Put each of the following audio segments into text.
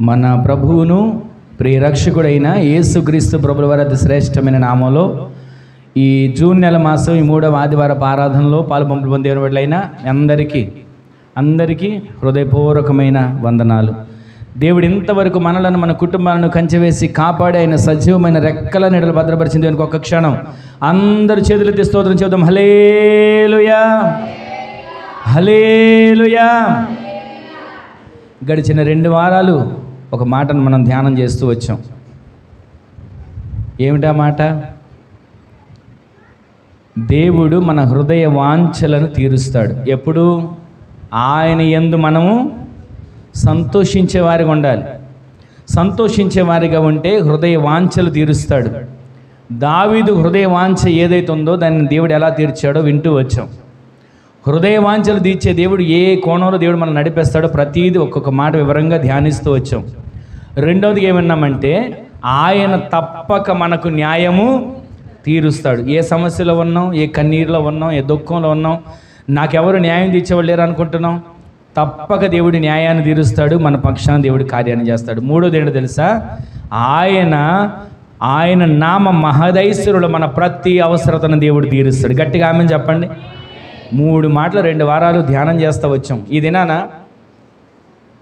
మన ప్రభువును ప్రియరక్షకుడైన యేసుక్రీస్తు ప్రభుల వారి అతి శ్రేష్టమైన నామంలో ఈ జూన్ నెల మాసం ఈ 3వ ఆదివారపు ఆరాధనలో పాలుపంపులు పొందిన వాళ్ళైన అందరికీ హృదయపూర్వకమైన వందనాలు. దేవుడు ఇంతవరకు మనలను మన కుటుంబాలను కంచెవేసి కాపాడి ఆయన సజీవమైన రెక్కల నీడలు భద్రపరిచింది. దానికి ఒక క్షణం అందరు చేతులెత్తి స్తోత్రం చెబుదాం. హల్లెలూయా, హల్లెలూయా. గడిచిన 2 వారాలు ఒక మాటను మనం ధ్యానం చేస్తూ వచ్చాం. ఏమిటా మాట? దేవుడు మన హృదయ వాంఛలను తీరుస్తాడు. ఎప్పుడు? ఆయన యందు మనము సంతోషించే వారిగా ఉండాలి. సంతోషించే వారిగా ఉంటే హృదయ వాంఛలు తీరుస్తాడు. దావీదు హృదయ వాంఛ ఏదైతే ఉందో దాన్ని దేవుడు ఎలా తీర్చాడో వింటూ వచ్చాం. హృదయ వాంఛలు తీర్చే దేవుడు ఏ కోణంలో దేవుడు మనం నడిపేస్తాడో ప్రతీది ఒక్కొక్క మాట వివరంగా ధ్యానిస్తూ వచ్చాం. రెండవది ఏమన్నామంటే ఆయన తప్పక మనకు న్యాయము తీరుస్తాడు. ఏ సమస్యలో ఉన్నాం, ఏ కన్నీరులో ఉన్నాం, ఏ దుఃఖంలో ఉన్నాం, నాకెవరు న్యాయం తీర్చేవాళ్ళు లేరు అనుకుంటున్నాం, తప్పక దేవుడి న్యాయాన్ని తీరుస్తాడు. మన పక్షాన దేవుడి కార్యాన్ని చేస్తాడు. మూడోది ఏంటో తెలుసా? ఆయన నామ మహదైశ్వరుడు మన ప్రతి అవసరతను దేవుడు తీరుస్తాడు. గట్టిగా ఆమెను చెప్పండి. 3 మాటలు 2 వారాలు ధ్యానం చేస్తూ వచ్చాం. ఈ దినాన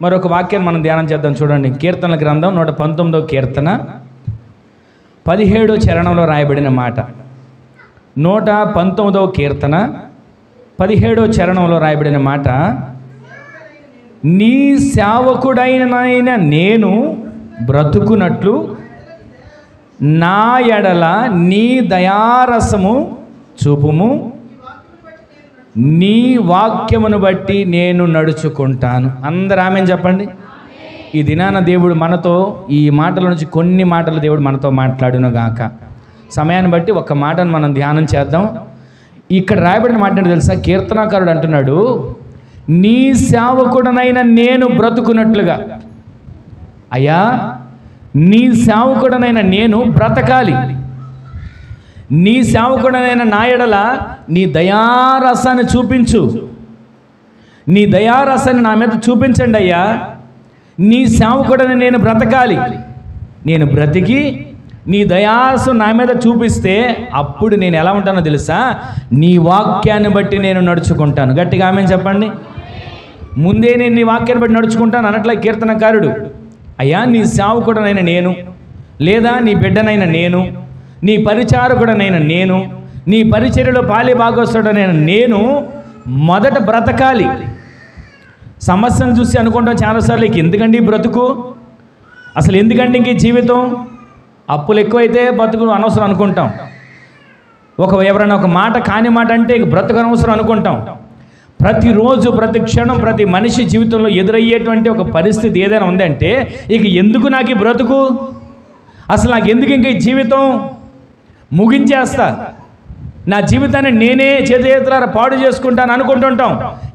మరొక వాక్యాన్ని మనం ధ్యానం చేద్దాం. చూడండి, కీర్తనల గ్రంథం 119వ కీర్తన 17వ చరణంలో రాయబడిన మాట. 119వ కీర్తన 17వ చరణంలో రాయబడిన మాట, నీ సేవకుడైన నేను బ్రతుకున్నట్లు నా ఎడల నీ దయారసము చూపుము, నీ వాక్యమును బట్టి నేను నడుచుకుంటాను. అందరూ ఆమేన్ చెప్పండి. ఈ దినాన దేవుడు మనతో ఈ మాటల నుంచి కొన్ని మాటలు దేవుడు మనతో మాట్లాడును గాక. సమయాన్ని బట్టి ఒక మాటను మనం ధ్యానం చేద్దాం. ఇక్కడ రాయబడిన మాట ఏంటో తెలుసా? కీర్తనాకారుడు అంటున్నాడు, నీ సేవకుడనైన నేను బ్రతుకున్నట్లుగా. అయ్యా, నీ సేవకుడనైన నేను బ్రతకాలి. నీ సేవకుడనైన నా ఎడల నీ దయారసాన్ని చూపించు. నీ దయారసాన్ని నా మీద చూపించండి అయ్యా. నీ సేవకుడని నేను బ్రతకాలి. నేను బ్రతికి నీ దయారసం నా మీద చూపిస్తే అప్పుడు నేను ఎలా ఉంటానో తెలుసా? నీ వాక్యాన్ని బట్టి నేను నడుచుకుంటాను. గట్టిగా ఆమేన్ చెప్పండి. ముందే నేను నీ వాక్యాన్ని బట్టి నడుచుకుంటాను అనట్లే కీర్తనకారుడు. అయ్యా, నీ సేవకుడనైన నేను, లేదా నీ బిడ్డనైన నేను, నీ పరిచారకుడనైన నేను, నీ పరిచర్యలో పాలి భాగస్తుడనైన నేను మొదట బ్రతకాలి. సమస్యను చూసి అనుకుంటాం చాలాసార్లు, ఎందుకండి బ్రతుకు, అసలు ఎందుకండి ఇంక జీవితం, అప్పులు ఎక్కువైతే బతుకు అనవసరం అనుకుంటాం. ఎవరైనా ఒక మాట కాని మాట అంటే బ్రతుకు అనవసరం అనుకుంటాం. ప్రతిరోజు ప్రతి క్షణం ప్రతి మనిషి జీవితంలో ఎదురయ్యేటువంటి ఒక పరిస్థితి ఏదైనా ఉందంటే ఇక ఎందుకు నాకు ఈ బ్రతుకు, అసలు నాకు ఎందుకు ఇంక ఈ జీవితం, ముగించేస్తా, నా జీవితాన్ని నేనే చేతులారా పాడు చేసుకుంటాను అనుకుంటుంటాం.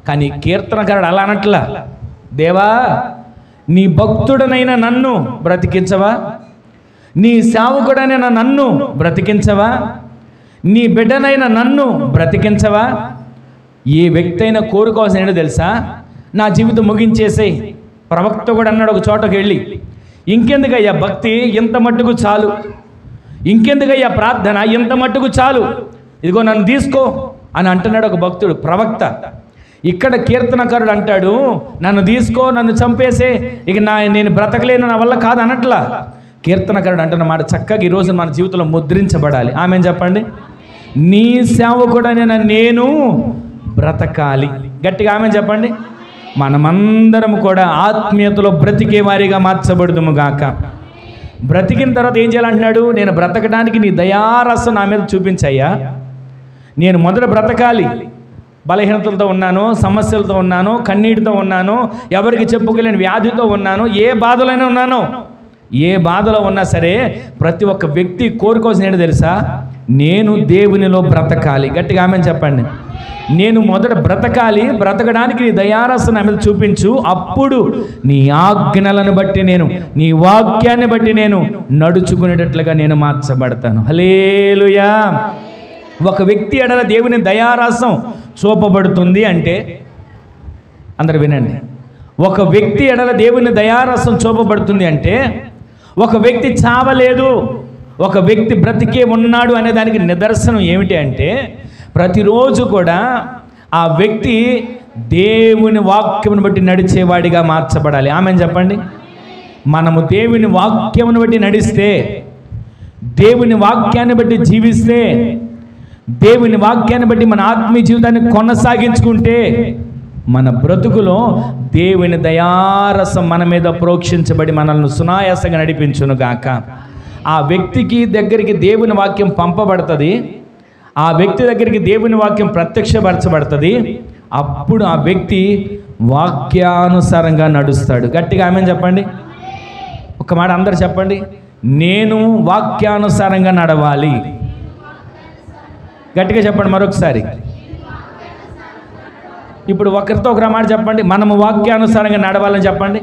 కానీ కీర్తనకారుడు అలా అనట్లా. దేవా, నీ భక్తుడనైన నన్ను బ్రతికించవా, నీ సేవకుడనైన నన్ను బ్రతికించవా, నీ బిడ్డనైన నన్ను బ్రతికించవా. ఏ వ్యక్తి అయినా కోరుకోవాల్సిన ఏంటో తెలుసా? నా జీవితం ముగించేసేయి. ప్రవక్త కూడా అన్నాడు ఒక చోటకి వెళ్ళి, ఇంకెందుకయ్యా భక్తి, ఇంత మట్టుకు చాలు, ఇంకెందుకయ్యా ప్రార్థన, ఇంత మట్టుకు చాలు, ఇదిగో నన్ను తీసుకో అని అంటున్నాడు ఒక భక్తుడు, ప్రవక్త. ఇక్కడ కీర్తనకారుడు అంటాడు, నన్ను తీసుకో, నన్ను చంపేసే, ఇక నేను బ్రతకలేను, నా వల్ల కాదు అనట్లా. కీర్తనకారుడు అంటున్న మాట చక్కగా ఈరోజు మన జీవితంలో ముద్రించబడాలి. ఆమేన్ చెప్పండి. నీ సేవకుడనైన నేను బ్రతకాలి. గట్టిగా ఆమేన్ చెప్పండి. మనమందరం కూడా ఆత్మీయతలో బ్రతికే వారిగా మార్చబడుదుము గాక. బ్రతికిన తర్వాత ఏం చేయాలంటున్నాడు? నేను బ్రతకడానికి నీ దయారసం నా మీద చూపించయ్యా. నేను మొదట బ్రతకాలి. బలహీనతలతో ఉన్నాను, సమస్యలతో ఉన్నాను, కన్నీటితో ఉన్నాను, ఎవరికి చెప్పుకోలేని వ్యాధితో ఉన్నాను, ఏ బాధలైనా ఉన్నాను, ఏ బాధలో ఉన్నా సరే ప్రతి ఒక్క వ్యక్తి కోరుకోవాల్సిన ఏంటో తెలుసా? నేను దేవునిలో బ్రతకాలి. గట్టిగా ఆమేన్ చెప్పండి. నేను మొదట బ్రతకాలి, బ్రతకడానికి నీ దయారసం నా మీద చూపించు, అప్పుడు నీ ఆజ్ఞలను బట్టి నేను, నీ వాక్యాన్ని బట్టి నేను నడుచుకునేటట్లుగా నేను మార్చబడతాను. హల్లెలూయా. ఒక వ్యక్తి ఎడల దేవుని దయారసం చూపబడుతుంది అంటే, అందరు వినండి, ఒక వ్యక్తి ఎడల దేవుని దయారసం చూపబడుతుంది అంటే ఒక వ్యక్తి చావలేదు, ఒక వ్యక్తి బ్రతికే ఉన్నాడు అనే దానికి నిదర్శనం ఏమిటి అంటే ప్రతిరోజు కూడా ఆ వ్యక్తి దేవుని వాక్యమును బట్టి నడిచేవాడిగా మార్చబడాలి. ఆమెను చెప్పండి. మనము దేవుని వాక్యమును బట్టి నడిస్తే, దేవుని వాక్యాన్ని బట్టి జీవిస్తే, దేవుని వాక్యాన్ని బట్టి మన ఆత్మీయ జీవితాన్ని కొనసాగించుకుంటే మన బ్రతుకులో దేవుని దయారసం మన మీద ప్రోక్షించబడి మనల్ని సునాయాసంగా నడిపించును గాక. ఆ వ్యక్తికి దగ్గరికి దేవుని వాక్యం పంపబడుతుంది, ఆ వ్యక్తి దగ్గరికి దేవుని వాక్యం ప్రత్యక్షపరచబడుతుంది. అప్పుడు ఆ వ్యక్తి వాక్యానుసారంగా నడుస్తాడు. గట్టిగా ఆమెను చెప్పండి. ఒక మాట అందరు చెప్పండి, నేను వాక్యానుసారంగా నడవాలి. గట్టిగా చెప్పండి మరొకసారి. ఇప్పుడు ఒకరితో ఒక మాట చెప్పండి, మనము వాక్యానుసారంగా నడవాలని చెప్పండి.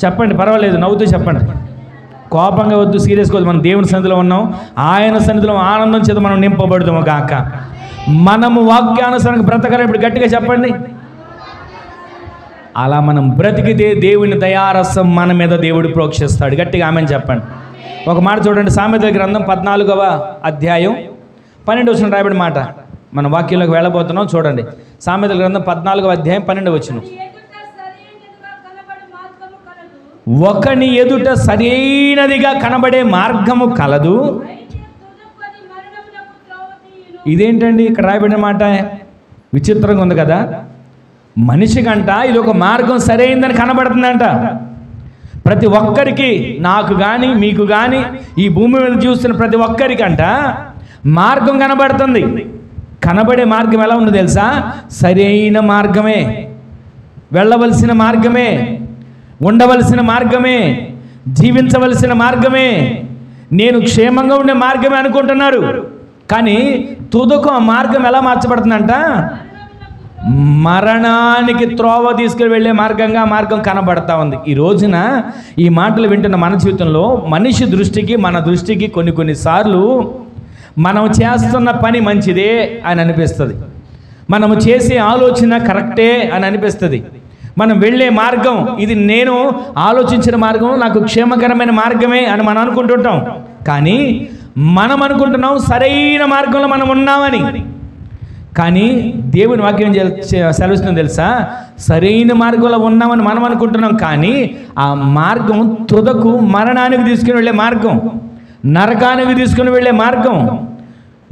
చెప్పండి, పర్వాలేదు, నవ్వుతూ చెప్పండి, కోపంగా వద్దు, సీరియస్గా వద్దు. మనం దేవుని సన్నిధిలో ఉన్నాం, ఆయన సన్నిధిలో ఆనందం చేత మనం నింపబడుతాము గాక. మనము వాక్యానుసారంగా బ్రతకాలి. ఇప్పుడు గట్టిగా చెప్పండి. అలా మనం బ్రతికితే దేవుని దయారసం మన మీద దేవుడు ప్రోక్షిస్తాడు. గట్టిగా ఆమెను చెప్పండి. ఒక మాట చూడండి, సామెతల గ్రంథం 14వ అధ్యాయం 12వ వచనం రాయబడిన మాట. మన వాక్యంలోకి వెళ్ళబోతున్నాం. చూడండి, సామెతల గ్రంథం 14వ అధ్యాయం 12వ వచనం. ఒకని ఎదుట సరైనదిగా కనబడే మార్గము కలదు. ఇదేంటండి ఇక్కడ రాయబడిన మాట? విచిత్రంగా ఉంది కదా. మనిషి కంట ఇది ఒక మార్గం సరైనదని కనబడుతుందంట. ప్రతి ఒక్కరికి, నాకు కానీ మీకు కానీ, ఈ భూమి మీద చూస్తున్న ప్రతి ఒక్కరికంట మార్గం కనబడుతుంది. కనబడే మార్గం ఎలా ఉందో తెలుసా? సరైన మార్గమే, వెళ్ళవలసిన మార్గమే, ఉండవలసిన మార్గమే, జీవించవలసిన మార్గమే, నేను క్షేమంగా ఉండే మార్గమే అనుకుంటున్నారు. కానీ తుదకు ఆ మార్గం ఎలా మార్చబడుతుందంట? మరణానికి త్రోవ తీసుకుని వెళ్ళే మార్గంగా మార్గం కనబడతా ఉంది. ఈ రోజున ఈ మాటలు వింటున్న మన జీవితంలో మనిషి దృష్టికి, మన దృష్టికి కొన్నిసార్లు మనం చేస్తున్న పని మంచిదే అని అనిపిస్తుంది, మనము చేసే ఆలోచన కరెక్టే అని అనిపిస్తుంది, మనం వెళ్ళే మార్గం ఇది నేను ఆలోచించిన మార్గం, నాకు క్షేమకరమైన మార్గమే అని మనం అనుకుంటుంటాం. కానీ మనం అనుకుంటున్నాం సరైన మార్గంలో మనం ఉన్నామని. కానీ దేవుని వాక్యం సెలవిస్తుంది తెలుసా? సరైన మార్గంలో ఉన్నామని మనం అనుకుంటున్నాం, కానీ ఆ మార్గం తుదకు మరణానికి తీసుకుని వెళ్ళే మార్గం, నరకానికి తీసుకుని వెళ్ళే మార్గం,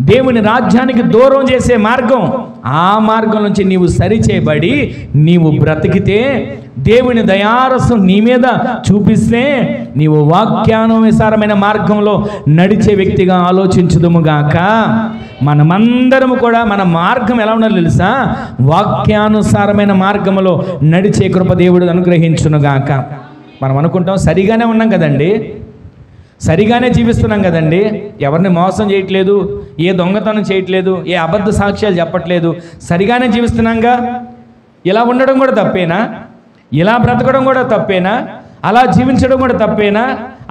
దేవుని రాజ్యానికి దూరం చేసే మార్గం. ఆ మార్గం నుంచి నీవు సరిచేయబడి నీవు బ్రతికితే, దేవుని దయారసం నీ మీద చూపిస్తే, నీవు వాక్యానుసారమైన మార్గంలో నడిచే వ్యక్తిగా ఆలోచించుదుముగాక. మనమందరము కూడా మన మార్గం ఎలా ఉండాలో తెలుసా? వాక్యానుసారమైన మార్గంలో నడిచే కృప దేవుడు అనుగ్రహించునుగాక. మనం అనుకుంటాం సరిగానే ఉన్నాం కదండి, సరిగానే జీవిస్తున్నాం కదండి, ఎవరిని మోసం చేయట్లేదు, ఏ దొంగతనం చేయట్లేదు, ఏ అబద్ధ సాక్ష్యాలు చెప్పట్లేదు, సరిగానే జీవిస్తున్నాంగా, ఇలా ఉండడం కూడా తప్పేనా, ఇలా బ్రతకడం కూడా తప్పేనా, అలా జీవించడం కూడా తప్పేనా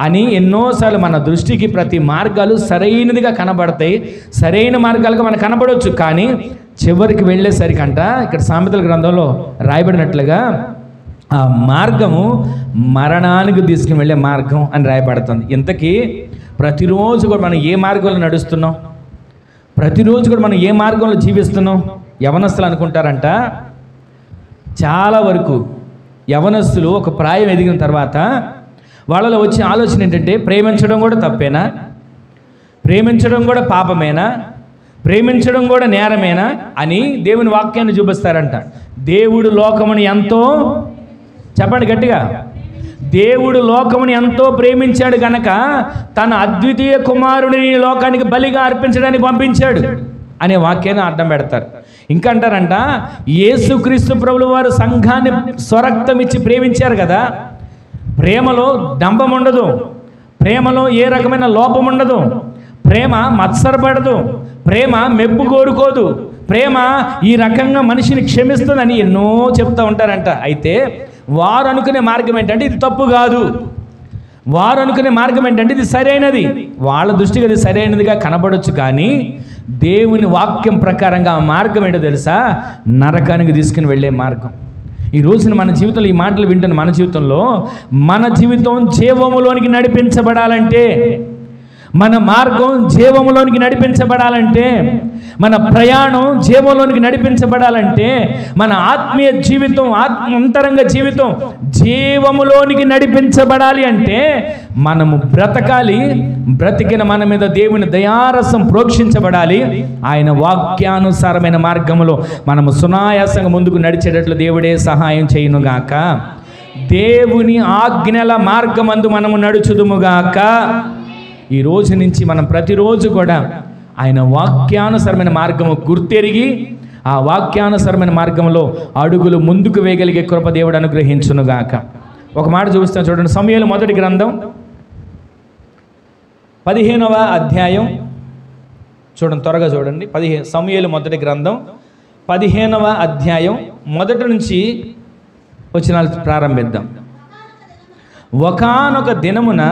అని ఎన్నోసార్లు మన దృష్టికి ప్రతి మార్గాలు సరైనదిగా కనబడతాయి, సరైన మార్గాలుగా మనకు కనబడవచ్చు. కానీ చివరికి వెళ్ళేసరికంట ఇక్కడ సామెతల గ్రంథంలో రాయబడినట్లుగా ఆ మార్గము మరణానికి తీసుకుని వెళ్ళే మార్గం అని రాయబడుతుంది. ఇంతకీ ప్రతిరోజు కూడా మనం ఏ మార్గంలో నడుస్తున్నాం, ప్రతిరోజు కూడా మనం ఏ మార్గంలో జీవిస్తున్నాం? యవనస్తులు అనుకుంటారంట, చాలా వరకు యవనస్తులు ఒక ప్రాయం ఎదిగిన తర్వాత వాళ్ళలో వచ్చే ఆలోచన ఏంటంటే ప్రేమించడం కూడా తప్పేనా, ప్రేమించడం కూడా పాపమేనా, ప్రేమించడం కూడా నేరమేనా అని దేవుని వాక్యాన్ని చూపిస్తారంట. దేవుడు లోకముని ఎంతో, చెప్పండి గట్టిగా, దేవుడు లోకముని ఎంతో ప్రేమించాడు గనక తన అద్వితీయ కుమారుడిని లోకానికి బలిగా అర్పించడానికి పంపించాడు అనే వాక్యాన్ని అడ్డం పెడతారు. ఇంకా అంటారంట, యేసుక్రీస్తు ప్రభువు వారు సంఘాన్ని స్వరక్తం ఇచ్చి ప్రేమించారు కదా, ప్రేమలో డంబం ఉండదు, ప్రేమలో ఏ రకమైన లోపం ఉండదు, ప్రేమ మత్సరపడదు, ప్రేమ మెప్పు కోరుకోదు, ప్రేమ ఈ రకంగా మనిషిని క్షమిస్తుందని ఎన్నో చెప్తూ ఉంటారంట. అయితే వారు అనుకునే మార్గం ఏంటంటే ఇది తప్పు కాదు, వారు అనుకునే మార్గం ఏంటంటే ఇది సరైనది, వాళ్ళ దృష్టికి అది సరైనదిగా కనబడవచ్చు. కానీ దేవుని వాక్యం ప్రకారంగా ఆ మార్గం ఏంటో తెలుసా? నరకానికి తీసుకుని వెళ్ళే మార్గం. ఈ రోజున మన జీవితంలో ఈ మాటలు వింటున్న మన జీవితం జీవములోనికి నడిపించబడాలంటే, మన మార్గం జీవములోనికి నడిపించబడాలంటే, మన ప్రయాణం జీవంలోనికి నడిపించబడాలంటే, మన ఆత్మీయ జీవితం అంతరంగ జీవితం జీవములోనికి నడిపించబడాలి అంటే మనము బ్రతకాలి. బ్రతికిన మన మీద దేవుని దయారసం ప్రోక్షించబడాలి. ఆయన వాక్యానుసారమైన మార్గములో మనము సునాయాసంగా ముందుకు నడిచేటట్లు దేవుడే సహాయం చేయునుగాక. దేవుని ఆజ్ఞల మార్గమందు మనము నడుచుదుముగాక. ఈ రోజు నుంచి మనం ప్రతిరోజు కూడా ఆయన వాక్యానుసరమైన మార్గము గుర్తెరిగి ఆ వాక్యానుసరమైన మార్గంలో అడుగులు ముందుకు వేయగలిగే కృప దేవుడు అనుగ్రహించునుగాక. ఒక మాట చూపిస్తాను చూడండి. సమూయేలు మొదటి గ్రంథం 15వ అధ్యాయం చూడండి, త్వరగా చూడండి. సమూయేలు మొదటి గ్రంథం 15వ అధ్యాయం మొదటి నుంచి వచనాలు ప్రారంభిద్దాం. ఒకానొక దినమున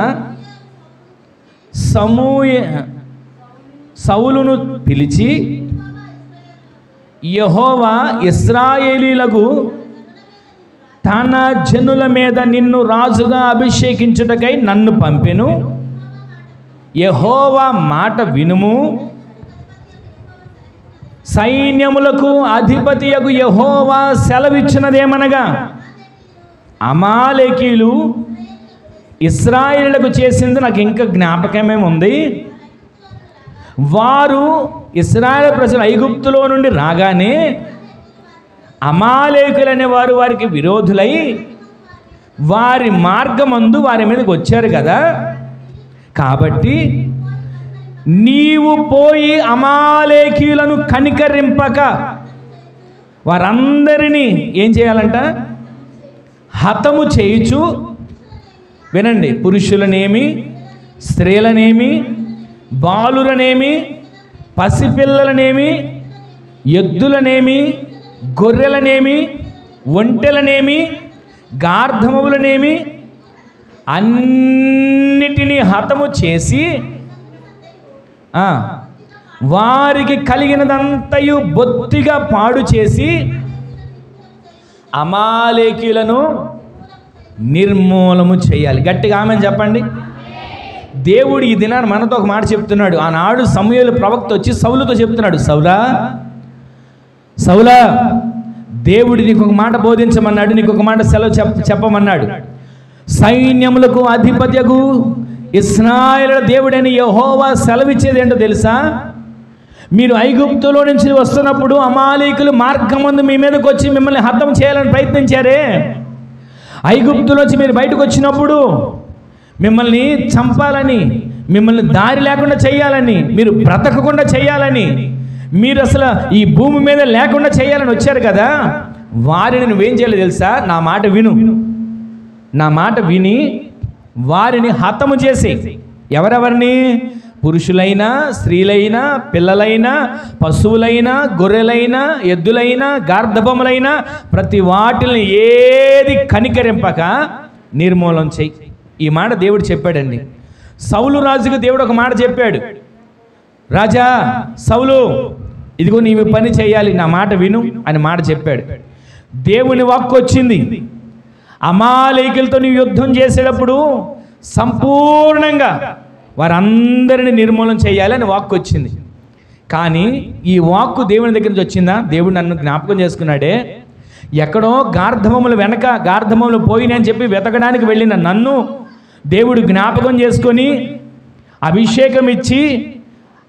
సౌలును పిలిచి, యెహోవా ఇశ్రాయేలీయులకు తన జనుల మీద నిన్ను రాజుగా అభిషేకించుటకై నన్ను పంపెను. యెహోవా మాట వినుము. సైన్యములకు అధిపతియగు యెహోవా సెలవిచ్చినదేమనగా, అమాలేకీయులు ఇశ్రాయేలులకు చేసింది నాకు ఇంకా జ్ఞాపకమేముంది. వారు ఇశ్రాయేలు ప్రజలు ఐగుప్తులో నుండి రాగానే అమాలేకులనే వారు వారికి విరోధులై వారి మార్గమందు వారి మీదకి వచ్చారు కదా. కాబట్టి నీవు పోయి అమాలేకీయులను కనికరింపక వారందరినీ ఏం చేయాలంట? హతము చేయుచు, వినండి, పురుషులనేమి, స్త్రీలనేమి, బాలులనేమి, పసిపిల్లలనేమి, ఎద్దులనేమి, గొర్రెలనేమి, ఒంటెలనేమి, గార్ధములనేమి అన్నిటినీ హతము చేసి వారికి కలిగినదంతయు బొత్తిగా పాడు చేసి అమాలేకీయులను నిర్మూలము చేయాలి. గట్టిగా ఆమేన్ చెప్పండి. దేవుడు ఈ దినాన్ని మనతో ఒక మాట చెప్తున్నాడు. ఆనాడు సమూయేలు ప్రవక్త వచ్చి సౌలుతో చెప్తున్నాడు, సౌలా దేవుడు నీకు ఒక మాట బోధించమన్నాడు, నీకు ఒక మాట సెలవు చెప్పమన్నాడు. సైన్యములకు అధిపత్యకు ఇశ్రాయేలు దేవుడైన యెహోవా సెలవిచ్చేది ఏంటో తెలుసా? మీరు ఐగుప్తులో నుంచి వస్తున్నప్పుడు అమాలేకులు మార్గమందు మీ మీదకి వచ్చి మిమ్మల్ని హతం చేయాలని ప్రయత్నించారే. ఐగుప్తులోంచి మీరు బయటకు వచ్చినప్పుడు మిమ్మల్ని చంపాలని, మిమ్మల్ని దారి లేకుండా చేయాలని, మీరు బ్రతకకుండా చేయాలని, మీరు అసలు ఈ భూమి మీద లేకుండా చేయాలని వచ్చారు కదా. వారిని నువ్వేం చేయాలి తెలుసా? నా మాట విను. నా మాట విని వారిని హతము చేసి, ఎవరెవరిని? పురుషులైనా, స్త్రీలైనా, పిల్లలైనా, పశువులైనా, గొర్రెలైనా, ఎద్దులైనా, గార్ధబొమ్మలైనా ప్రతి వాటిని ఏది కనికరింపక నిర్మూలన చెయ్యి. ఈ మాట దేవుడు చెప్పాడండి. సౌలు రాజుకు దేవుడు ఒక మాట చెప్పాడు, రాజా సౌలు, ఇదిగో నీవు పని చేయాలి, నా మాట విను అని మాట చెప్పాడు. దేవుని వాక్కు వచ్చింది. అమాలేకులతో నీవు యుద్ధం చేసేటప్పుడు సంపూర్ణంగా వారందరినీ నిర్మూలన చేయాలి అని వాక్కు వచ్చింది. కానీ ఈ వాక్కు దేవుని దగ్గర నుంచి వచ్చిందా? దేవుడు నన్ను జ్ఞాపకం చేసుకున్నాడే. ఎక్కడో గార్ధమములు వెనక గార్ధమములు పోయినని చెప్పి వెతకడానికి వెళ్ళిన నన్ను దేవుడు జ్ఞాపకం చేసుకొని అభిషేకం ఇచ్చి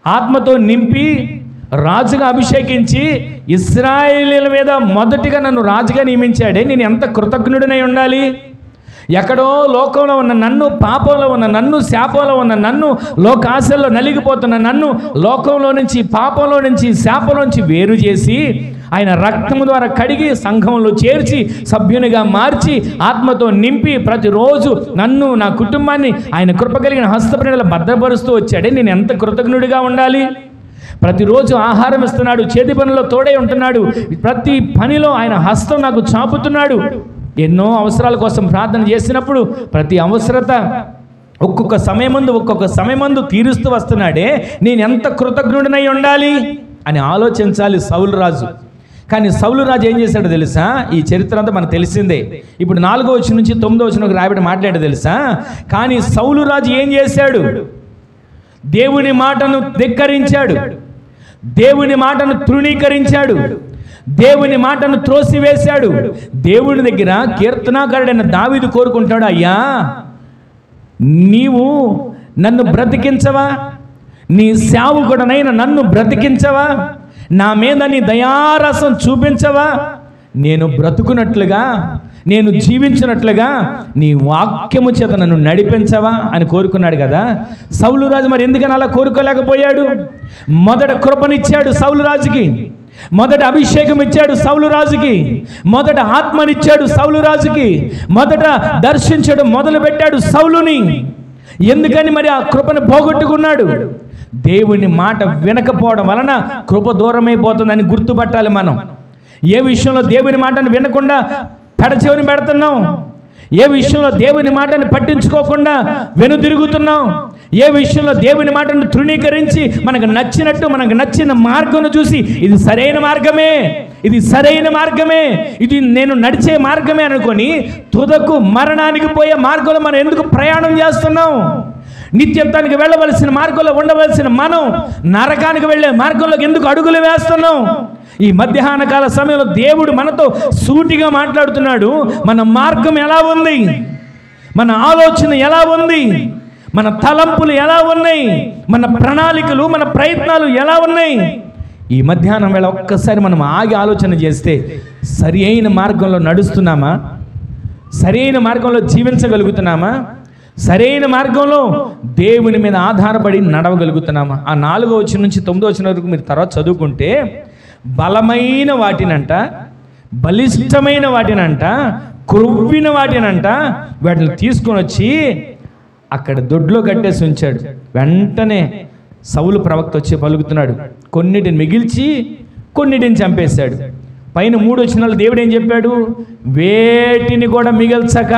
ఆత్మతో నింపి రాజుగా అభిషేకించి ఇశ్రాయేలీయుల మీద మొదటిగా నన్ను రాజుగా నియమించాడే. నేను ఎంత కృతజ్ఞుడినై ఉండాలి. ఎక్కడో లోకంలో ఉన్న నన్ను, పాపంలో ఉన్న నన్ను, శాపంలో ఉన్న నన్ను, లోకాశల్లో నలిగిపోతున్న నన్ను లోకంలో నుంచి, పాపంలో నుంచి, శాపంలో నుంచి వేరు చేసి ఆయన రక్తము ద్వారా కడిగి సంఘంలో చేర్చి సభ్యునిగా మార్చి ఆత్మతో నింపి ప్రతిరోజు నన్ను, నా కుటుంబాన్ని ఆయన కృప కలిగిన హస్తప్రేణలో భద్రపరుస్తూ వచ్చాడే. నేను ఎంత కృతజ్ఞుడిగా ఉండాలి. ప్రతిరోజు ఆహారం ఇస్తున్నాడు, చేతి పనుల్లో తోడై ఉంటున్నాడు, ప్రతి పనిలో ఆయన హస్తం నాకు చాపుతున్నాడు. ఎన్నో అవసరాల కోసం ప్రార్థన చేసినప్పుడు ప్రతి అవసరత ఒక్కొక్క సమయమందు తీరుస్తూ వస్తున్నాడే. నేను ఎంత కృతజ్ఞుడినై ఉండాలి అని ఆలోచించాలి సౌలు రాజు. కానీ సౌలు రాజు ఏం చేశాడో తెలుసా? ఈ చరిత్ర అంతా మనకు తెలిసిందే. ఇప్పుడు 4వ వచనం నుంచి 9వ వచనం రాబడి మాట్లాడాడు తెలుసా? కానీ సౌలు రాజు ఏం చేశాడు? దేవుని మాటను ధిక్కరించాడు, దేవుని మాటను తృణీకరించాడు, దేవుని మాటను త్రోసివేశాడు. దేవుని దగ్గర కీర్తనాకారుడైన దావీదు కోరుకుంటాడు, అయ్యా నీవు నన్ను బ్రతికించవా, నీ సేవకుడనైన నన్ను బ్రతికించవా, నా మీద నీ దయారసం చూపించవా, నేను బ్రతుకున్నట్లుగా, నేను జీవించినట్లుగా నీ వాక్యము చేత నన్ను నడిపించవా అని కోరుకున్నాడు కదా సౌలు రాజు. మరి ఎందుకని అలా కోరుకోలేకపోయాడు? మొదట కృపనిచ్చాడు సౌలు రాజుకి, మొదట అభిషేకం ఇచ్చాడు సౌలు రాజుకి, మొదట ఆత్మనిచ్చాడు సౌలు రాజుకి, మొదట దర్శించడం మొదలు పెట్టాడు సౌలుని. ఎందుకని మరి ఆ కృపను పోగొట్టుకున్నాడు? దేవుని మాట వినకపోవడం వలన కృప దూరమైపోతుందని గుర్తుపట్టాలి మనం. ఏ విషయంలో దేవుని మాటను వినకుండా పెడచెవిని పెడుతున్నాం, ఏ విషయంలో దేవుని మాటను పట్టించుకోకుండా వెనుదిరుగుతున్నాం, ఏ విషయంలో దేవుని మాటను తృణీకరించి మనకు నచ్చినట్టు, మనకు నచ్చిన మార్గం చూసి ఇది సరైన మార్గమే, ఇది సరైన మార్గమే, ఇది నేను నడిచే మార్గమే అనుకొని తుదకు మరణానికి పోయే మార్గంలో మనం ఎందుకు ప్రయాణం చేస్తున్నాం? నిత్యత్వానికి వెళ్ళవలసిన మార్గంలో ఉండవలసిన మనం నరకానికి వెళ్ళే మార్గంలోకి ఎందుకు అడుగులు వేస్తున్నాం? ఈ మధ్యాహ్న కాల సమయంలో దేవుడు మనతో సూటిగా మాట్లాడుతున్నాడు. మన మార్గం ఎలా ఉంది, మన ఆలోచన ఎలా ఉంది, మన తలంపులు ఎలా ఉన్నాయి, మన ప్రణాళికలు, మన ప్రయత్నాలు ఎలా ఉన్నాయి? ఈ మధ్యాహ్నం వేళ ఒక్కసారి మనం ఆగి ఆలోచన చేస్తే సరి అయిన మార్గంలో నడుస్తున్నామా, సరైన మార్గంలో జీవించగలుగుతున్నామా, సరైన మార్గంలో దేవుని మీద ఆధారపడి నడవగలుగుతున్నామా? ఆ 4వ వచనం నుంచి 9వ వచనం వరకు మీరు తర్వాత చదువుకుంటే బలమైన వాటినంట, బలిష్టమైన వాటినంట, క్రొవ్విన వాటినంట వాటిని తీసుకొని వచ్చి అక్కడ దొడ్లో కట్టేసి ఉంచాడు. వెంటనే సౌలు ప్రవక్త వచ్చి పలుకుతున్నాడు, కొన్నిటిని మిగిల్చి కొన్నిటిని చంపేశాడు. పైన 3 వచనాలు దేవుడు ఏం చెప్పాడు? వేటిని కూడా మిగల్చక,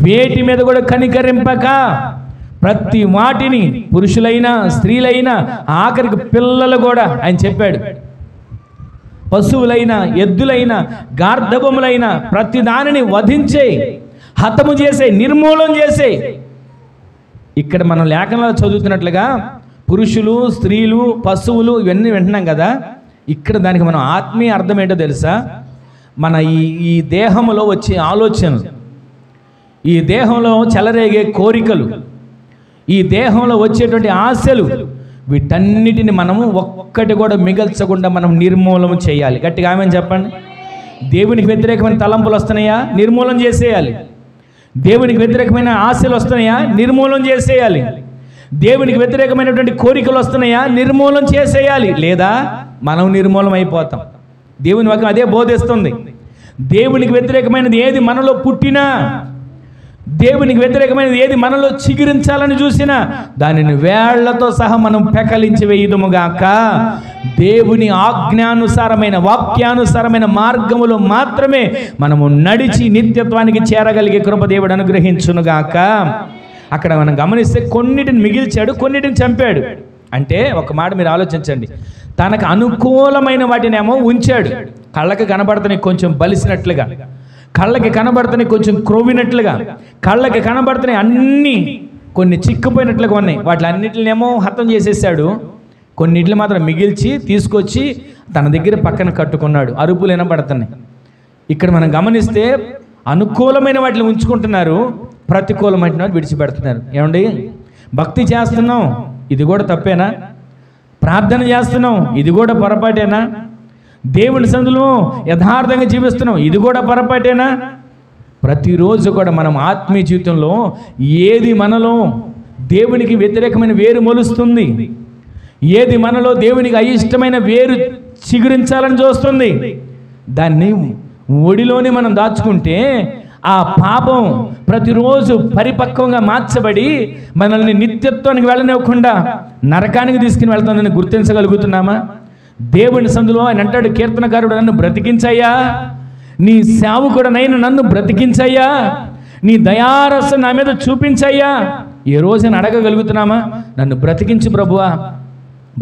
వేటి మీద కూడా కనికరింపక, ప్రతి వాటిని, పురుషులైనా స్త్రీలైనా ఆఖరికి పిల్లలు కూడా ఆయన చెప్పాడు, పశువులైన ఎద్దులైన గార్ధబములైన ప్రతి దానిని వధించే, హతము చేసే, నిర్మూలన చేసే. ఇక్కడ మనం లేఖనాలు చదువుతున్నట్లుగా పురుషులు, స్త్రీలు, పశువులు ఇవన్నీ వింటున్నాం కదా. ఇక్కడ దానికి మనం ఆత్మీయ అర్థం ఏంటో తెలుసా? మన ఈ దేహంలో వచ్చే ఆలోచనలు, ఈ దేహంలో చెలరేగే కోరికలు, ఈ దేహంలో వచ్చేటువంటి ఆశలు, వీటన్నిటిని మనము ఒక్కటి కూడా మిగల్చకుండా మనం నిర్మూలన చేయాలి. గట్టిగా ఆమెను చెప్పండి. దేవునికి వ్యతిరేకమైన తలంపులు వస్తున్నాయా? నిర్మూలన చేసేయాలి. దేవునికి వ్యతిరేకమైన ఆశలు వస్తున్నాయా? నిర్మూలన చేసేయాలి. దేవునికి వ్యతిరేకమైనటువంటి కోరికలు వస్తున్నాయా? నిర్మూలన చేసేయాలి. లేదా మనం నిర్మూలం అయిపోతాం. దేవుని వాక్యం అదే బోధిస్తుంది. దేవునికి వ్యతిరేకమైనది ఏది మనలో పుట్టినా, దేవునికి వ్యతిరేకమైనది ఏది మనలో చిగురించాలని చూసినా దానిని వేళ్లతో సహా మనం పెకలించి వేయుదుముగాక. దేవుని ఆజ్ఞానుసారమైన, వాక్యానుసారమైన మార్గములో మాత్రమే మనము నడిచి నిత్యత్వానికి చేరగలిగే కృప దేవుడు అనుగ్రహించునుగాక. అక్కడ మనం గమనిస్తే కొన్నిటిని మిగిల్చాడు, కొన్నిటిని చంపాడు. అంటే ఒక మాట మీరు ఆలోచించండి, తనకు అనుకూలమైన వాటినేమో ఉంచాడు, కళ్ళకి కనబడుతున్నాయి కొంచెం బలిసినట్లుగా, కళ్ళకి కనబడుతున్నాయి కొంచెం క్రొవ్వినట్లుగా, కళ్ళకి కనబడుతున్నాయి అన్నీ కొన్ని చిక్కుపోయినట్లుగా ఉన్నాయి. వాటిలన్నిటినేమో హతం చేసేసాడు. కొన్నిటిని మాత్రం మిగిల్చి తీసుకొచ్చి తన దగ్గర పక్కన కట్టుకున్నాడు. అరుపులు వినబడుతున్నాయి. ఇక్కడ మనం గమనిస్తే అనుకూలమైన వాటిని ఉంచుకుంటున్నారు, ప్రతికూలమైన వాటిని విడిచిపెడుతున్నారు. ఏమండి, భక్తి చేస్తున్నాం, ఇది కూడా తప్పేనా? ప్రార్థన చేస్తున్నాం, ఇది కూడా పొరపాటేనా? దేవుని సన్నిధిలో యథార్థంగా జీవిస్తున్నాం, ఇది కూడా పొరపాటేనా? ప్రతిరోజు కూడా మనం ఆత్మీయ జీవితంలో ఏది మనలో దేవునికి వ్యతిరేకమైన వేరు మొలుస్తుంది, ఏది మనలో దేవునికి అయిష్టమైన వేరు చిగురించాలని చూస్తుంది, దాన్ని ఒడిలోనే మనం దాచుకుంటే ఆ పాపం ప్రతిరోజు పరిపక్వంగా మార్చబడి మనల్ని నిత్యత్వానికి వెళ్ళనివ్వకుండా నరకానికి తీసుకుని వెళ్తుందని గుర్తించగలుగుతున్నామా? దేవుని సందులో ఆయన అంటాడు, కీర్తనకారుడు, నన్ను బ్రతికించయ్యా, నీ సేవకుడనైన నన్ను బ్రతికించయ్యా, నీ దయారసం నా మీద చూపించయ్యా. ఏ రోజైనా అడగగలుగుతున్నామా? నన్ను బ్రతికించు ప్రభువా,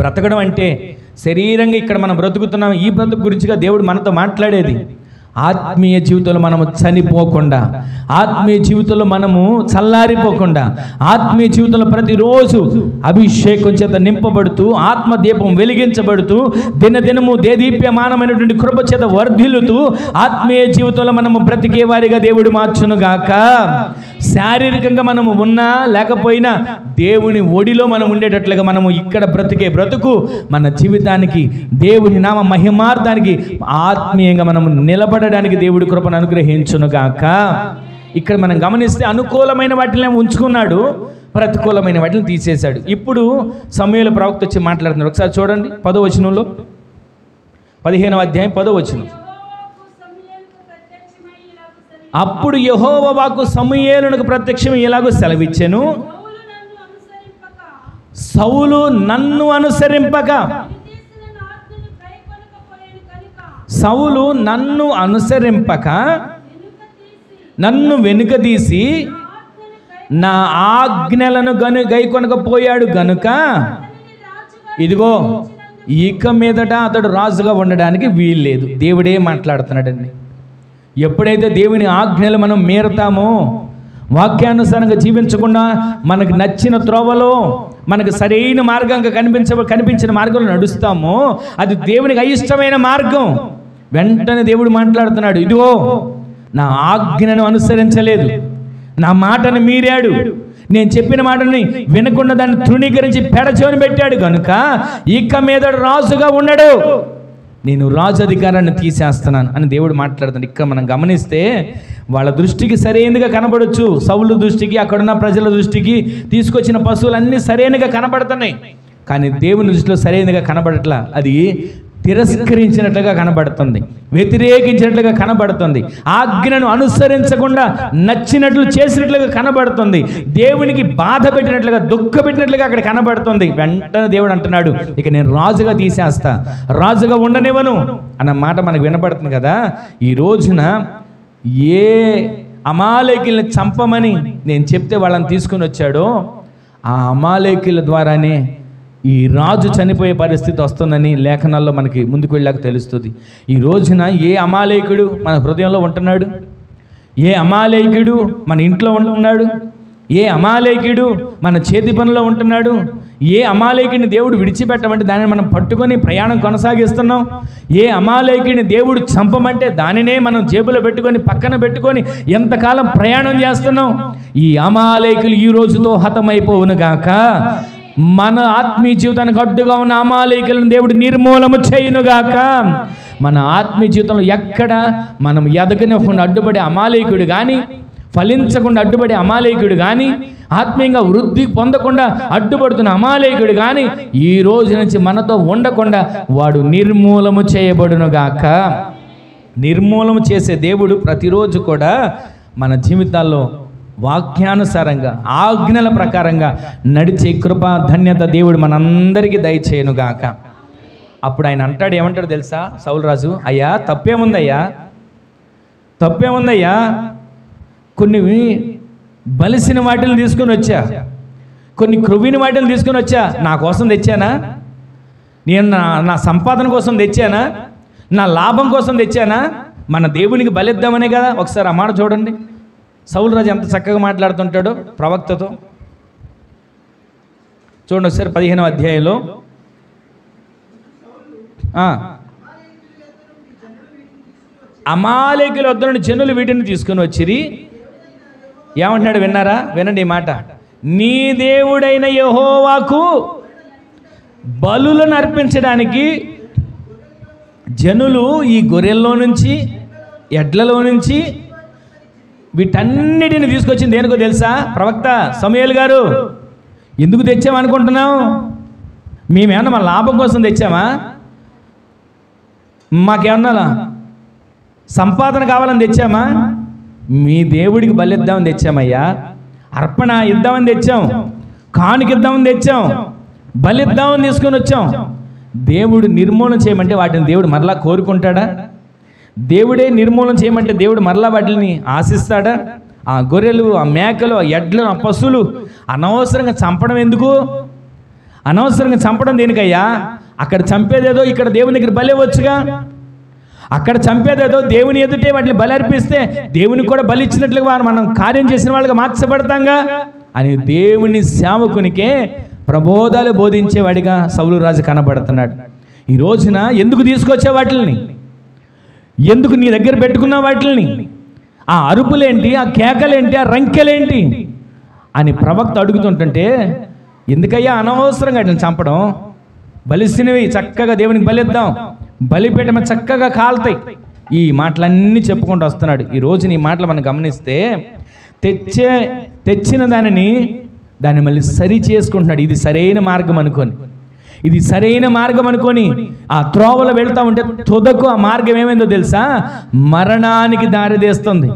బ్రతకడం అంటే శరీరంగా ఇక్కడ మనం బ్రతుకుతున్నాం, ఈ బ్రతుకు గురించిగా దేవుడు మనతో మాట్లాడేది. ఆత్మీయ జీవితంలో మనము చనిపోకుండా, ఆత్మీయ జీవితంలో మనము చల్లారిపోకుండా, ఆత్మీయ జీవితంలో ప్రతిరోజు అభిషేకం చేత నింపబడుతూ, ఆత్మదీపం వెలిగించబడుతూ, దినదినము దేదీప్యమానమైనటువంటి కృప చేత వర్ధిల్లుతూ ఆత్మీయ జీవితంలో మనము బ్రతికే వారిగా దేవుడు మార్చునుగాక. శారీరకంగా మనము ఉన్నా లేకపోయినా దేవుని ఒడిలో మనం ఉండేటట్లుగా మనము ఇక్కడ బ్రతికే బ్రతుకు మన జీవితానికి, దేవుని నామ మహిమార్థానికి, ఆత్మీయంగా మనము నిలబడడానికి దేవుడి కృపను అనుగ్రహించునుగాక. ఇక్కడ మనం గమనిస్తే అనుకూలమైన వాటిని ఉంచుకున్నాడు, ప్రతికూలమైన వాటిని తీసేశాడు. ఇప్పుడు సమూయేలు ప్రవక్త వచ్చి మాట్లాడుతున్నాడు. ఒకసారి చూడండి 10వ వచనంలో, 15వ అధ్యాయం 10వ వచనం. అప్పుడు యెహోవా వాక్కు సమూయేలునకు ప్రత్యక్షమై ఇలాగూ సెలవిచ్చెను, సౌలు నన్ను అనుసరింపక, సౌలు నన్ను అనుసరింపక నన్ను వెనుకదీసి నా ఆజ్ఞలను గైకొనకపోయాడు గనుక ఇదిగో ఇక మీదట అతడు రాజుగా ఉండడానికి వీల్లేదు. దేవుడే మాట్లాడుతున్నాడండి. ఎప్పుడైతే దేవుని ఆజ్ఞలు మనం మీరతామో, వాక్యానుసారంగా జీవించకుండా మనకు నచ్చిన త్రోవలో, మనకు సరైన మార్గంగా కనిపించిన మార్గంలో నడుస్తామో, అది దేవునికి అయిష్టమైన మార్గం. వెంటనే దేవుడు మాట్లాడుతున్నాడు, ఇదిగో నా ఆజ్ఞను అనుసరించలేదు, నా మాటను మీరాడు, నేను చెప్పిన మాటని వినకుండా దాన్ని తృణీకరించి పెడచోని పెట్టాడు కనుక ఇక మీద రాజుగా ఉండడు, నేను రాజు అధికారాన్ని తీసేస్తున్నాను అని దేవుడు మాట్లాడుతున్నాడు. ఇక్కడ మనం గమనిస్తే వాళ్ళ దృష్టికి సరైనదిగా కనబడొచ్చు, సౌలు దృష్టికి, అక్కడున్న ప్రజల దృష్టికి తీసుకొచ్చిన పశువులన్నీ సరైనగా కనబడుతున్నాయి. కానీ దేవుని దృష్టిలో సరైనదిగా కనబడట్లా, అది తిరస్కరించినట్లుగా కనబడుతుంది, వ్యతిరేకించినట్లుగా కనబడుతుంది, ఆజ్ఞను అనుసరించకుండా నచ్చినట్లు చేసినట్లుగా కనబడుతుంది, దేవునికి బాధ పెట్టినట్లుగా, దుఃఖ పెట్టినట్లుగా అక్కడ కనబడుతుంది. వెంటనే దేవుడు అంటున్నాడు, ఇక నేను రాజుగా తీసేస్తా, రాజుగా ఉండనివ్వను అన్న మాట మనకు వినపడుతుంది కదా. ఈ రోజున ఏ అమాలేకుల్ని చంపమని నేను చెప్తే వాళ్ళని తీసుకుని వచ్చాడో, ఆ అమాలేకుల ద్వారానే ఈ రాజు చనిపోయే పరిస్థితి వస్తుందని లేఖనాల్లో మనకి ముందుకు వెళ్ళాక తెలుస్తుంది. ఈ రోజున ఏ అమాలేకుడు మన హృదయంలో ఉంటున్నాడు, ఏ అమాలేకుడు మన ఇంట్లో ఉంటున్నాడు, ఏ అమాలేకుడు మన చేతి పనిలో ఉంటున్నాడు, ఏ అమాలేకుడిని దేవుడు విడిచిపెట్టమంటే దానిని మనం పట్టుకొని ప్రయాణం కొనసాగిస్తున్నాం, ఏ అమాలేకుడిని దేవుడు చంపమంటే దానినే మనం జేబులో పెట్టుకొని పక్కన పెట్టుకొని ఎంతకాలం ప్రయాణం చేస్తున్నాం. ఈ అమాలేకులు ఈ రోజుతో హతమైపోవును గాక. మన ఆత్మీయ జీవితానికి అడ్డుగా ఉన్న అమాలేకులను దేవుడు నిర్మూలము చేయునుగాక. మన ఆత్మీయ జీవితంలో ఎక్కడ మనం ఎదగనివ్వకుండా అడ్డుపడే అమాలేకుడు కానీ, ఫలించకుండా అడ్డుపడే అమాలేకుడు కానీ, ఆత్మీయంగా వృద్ధి పొందకుండా అడ్డుపడుతున్న అమాలేకుడు కానీ ఈ రోజు నుంచి మనతో ఉండకుండా వాడు నిర్మూలము చేయబడునుగాక. నిర్మూలము చేసే దేవుడు ప్రతిరోజు కూడా మన జీవితాల్లో వాక్యానుసారంగా, ఆజ్ఞల ప్రకారంగా నడిచే కృప, ధన్యత దేవుడు మనందరికీ దయచేయునుగాక. అప్పుడు ఆయన అంటాడు, ఏమంటాడు తెలుసా సౌలు రాజు, అయ్యా తప్పేముందయ్యా, తప్పేముందయ్యా, కొన్ని బలిసిన వాటిని తీసుకొని వచ్చా, కొన్ని క్రొవ్విన వాటిని తీసుకొని వచ్చా, నా కోసం తెచ్చానా, నేను నా సంపాదన కోసం తెచ్చానా, నా లాభం కోసం తెచ్చానా, మన దేవునికి బలిద్దామనే కదా. ఒకసారి ఆ మాట చూడండి, సౌలు రాజు ఎంత చక్కగా మాట్లాడుతుంటాడో ప్రవక్తతో. చూడండి ఒకసారి 15వ అధ్యాయంలో, అమాలేకుల వద్ద నుండి జనులు వీటిని తీసుకుని వచ్చిరి. ఏమంటున్నాడు విన్నారా? వినండి ఈ మాట. నీ దేవుడైన యెహోవాకు బలులను అర్పించడానికి జనులు ఈ గొర్రెల్లో నుంచి, ఎడ్లలో నుంచి వీటన్నిటిని తీసుకొచ్చింది దేనికో తెలుసా? ప్రవక్త సమూయేలు గారు, ఎందుకు తెచ్చామనుకుంటున్నావు? మేమేమన్నా మన లాభం కోసం తెచ్చామా? మాకేమన్నా సంపాదన కావాలని తెచ్చామా? మీ దేవుడికి బలిద్దామని తెచ్చామయ్యా, అర్పణ ఇద్దామని తెచ్చాం, కానుక ఇద్దామని తెచ్చాం, బలిద్దామని తీసుకొని వచ్చాం. దేవుడు నిర్మూలన చేయమంటే వాటిని దేవుడు మరలా కోరుకుంటాడా? దేవుడే నిర్మూలన చేయమంటే దేవుడు మరలా వాటిని ఆశిస్తాడా? ఆ గొర్రెలు, ఆ మేకలు, ఆ ఎడ్లు, ఆ పశువులు అనవసరంగా చంపడం ఎందుకు? అనవసరంగా చంపడం దేనికయ్యా? అక్కడ చంపేదేదో ఇక్కడ దేవుని దగ్గర బలి ఇవ్వచ్చుగా. అక్కడ చంపేదేదో దేవుని ఎదుటే వాటిని బలి అర్పిస్తే దేవునికి కూడా బలి ఇచ్చినట్లుగా మనం కార్యం చేసిన వాళ్ళగా మార్చబడతాంగా అని దేవుని సేవకునికే ప్రబోధాలు బోధించేవాడిగా సౌలు రాజు కనబడుతున్నాడు. ఈ రోజున ఎందుకు తీసుకొచ్చే వాటిని, ఎందుకు నీ దగ్గర పెట్టుకున్న వాటిని, ఆ అరుపులేంటి, ఆ కేకలేంటి, ఆ రంకెలేంటి అని ప్రవక్త అడుగుతుంటుంటే, ఎందుకయ్యా అనవసరంగా వాటిని చంపడం? బలిసినవి చక్కగా దేవునికి బలిద్దాం, బలిపీఠం చక్కగా కాలుతాయి. ఈ మాటలన్నీ చెప్పుకుంటూ వస్తున్నాడు. ఈ రోజున ఈ మాటలు మనం గమనిస్తే తెచ్చిన దాన్ని మళ్ళీ సరి చేసుకుంటున్నాడు. ఇది సరైన మార్గం అనుకొని, ఇది సరైన మార్గం అనుకొని ఆ త్రోవలో వెళ్తా ఉంటే తుదకు ఆ మార్గం ఏమైందో తెలుసా? మరణానికి దారితీస్తుంది.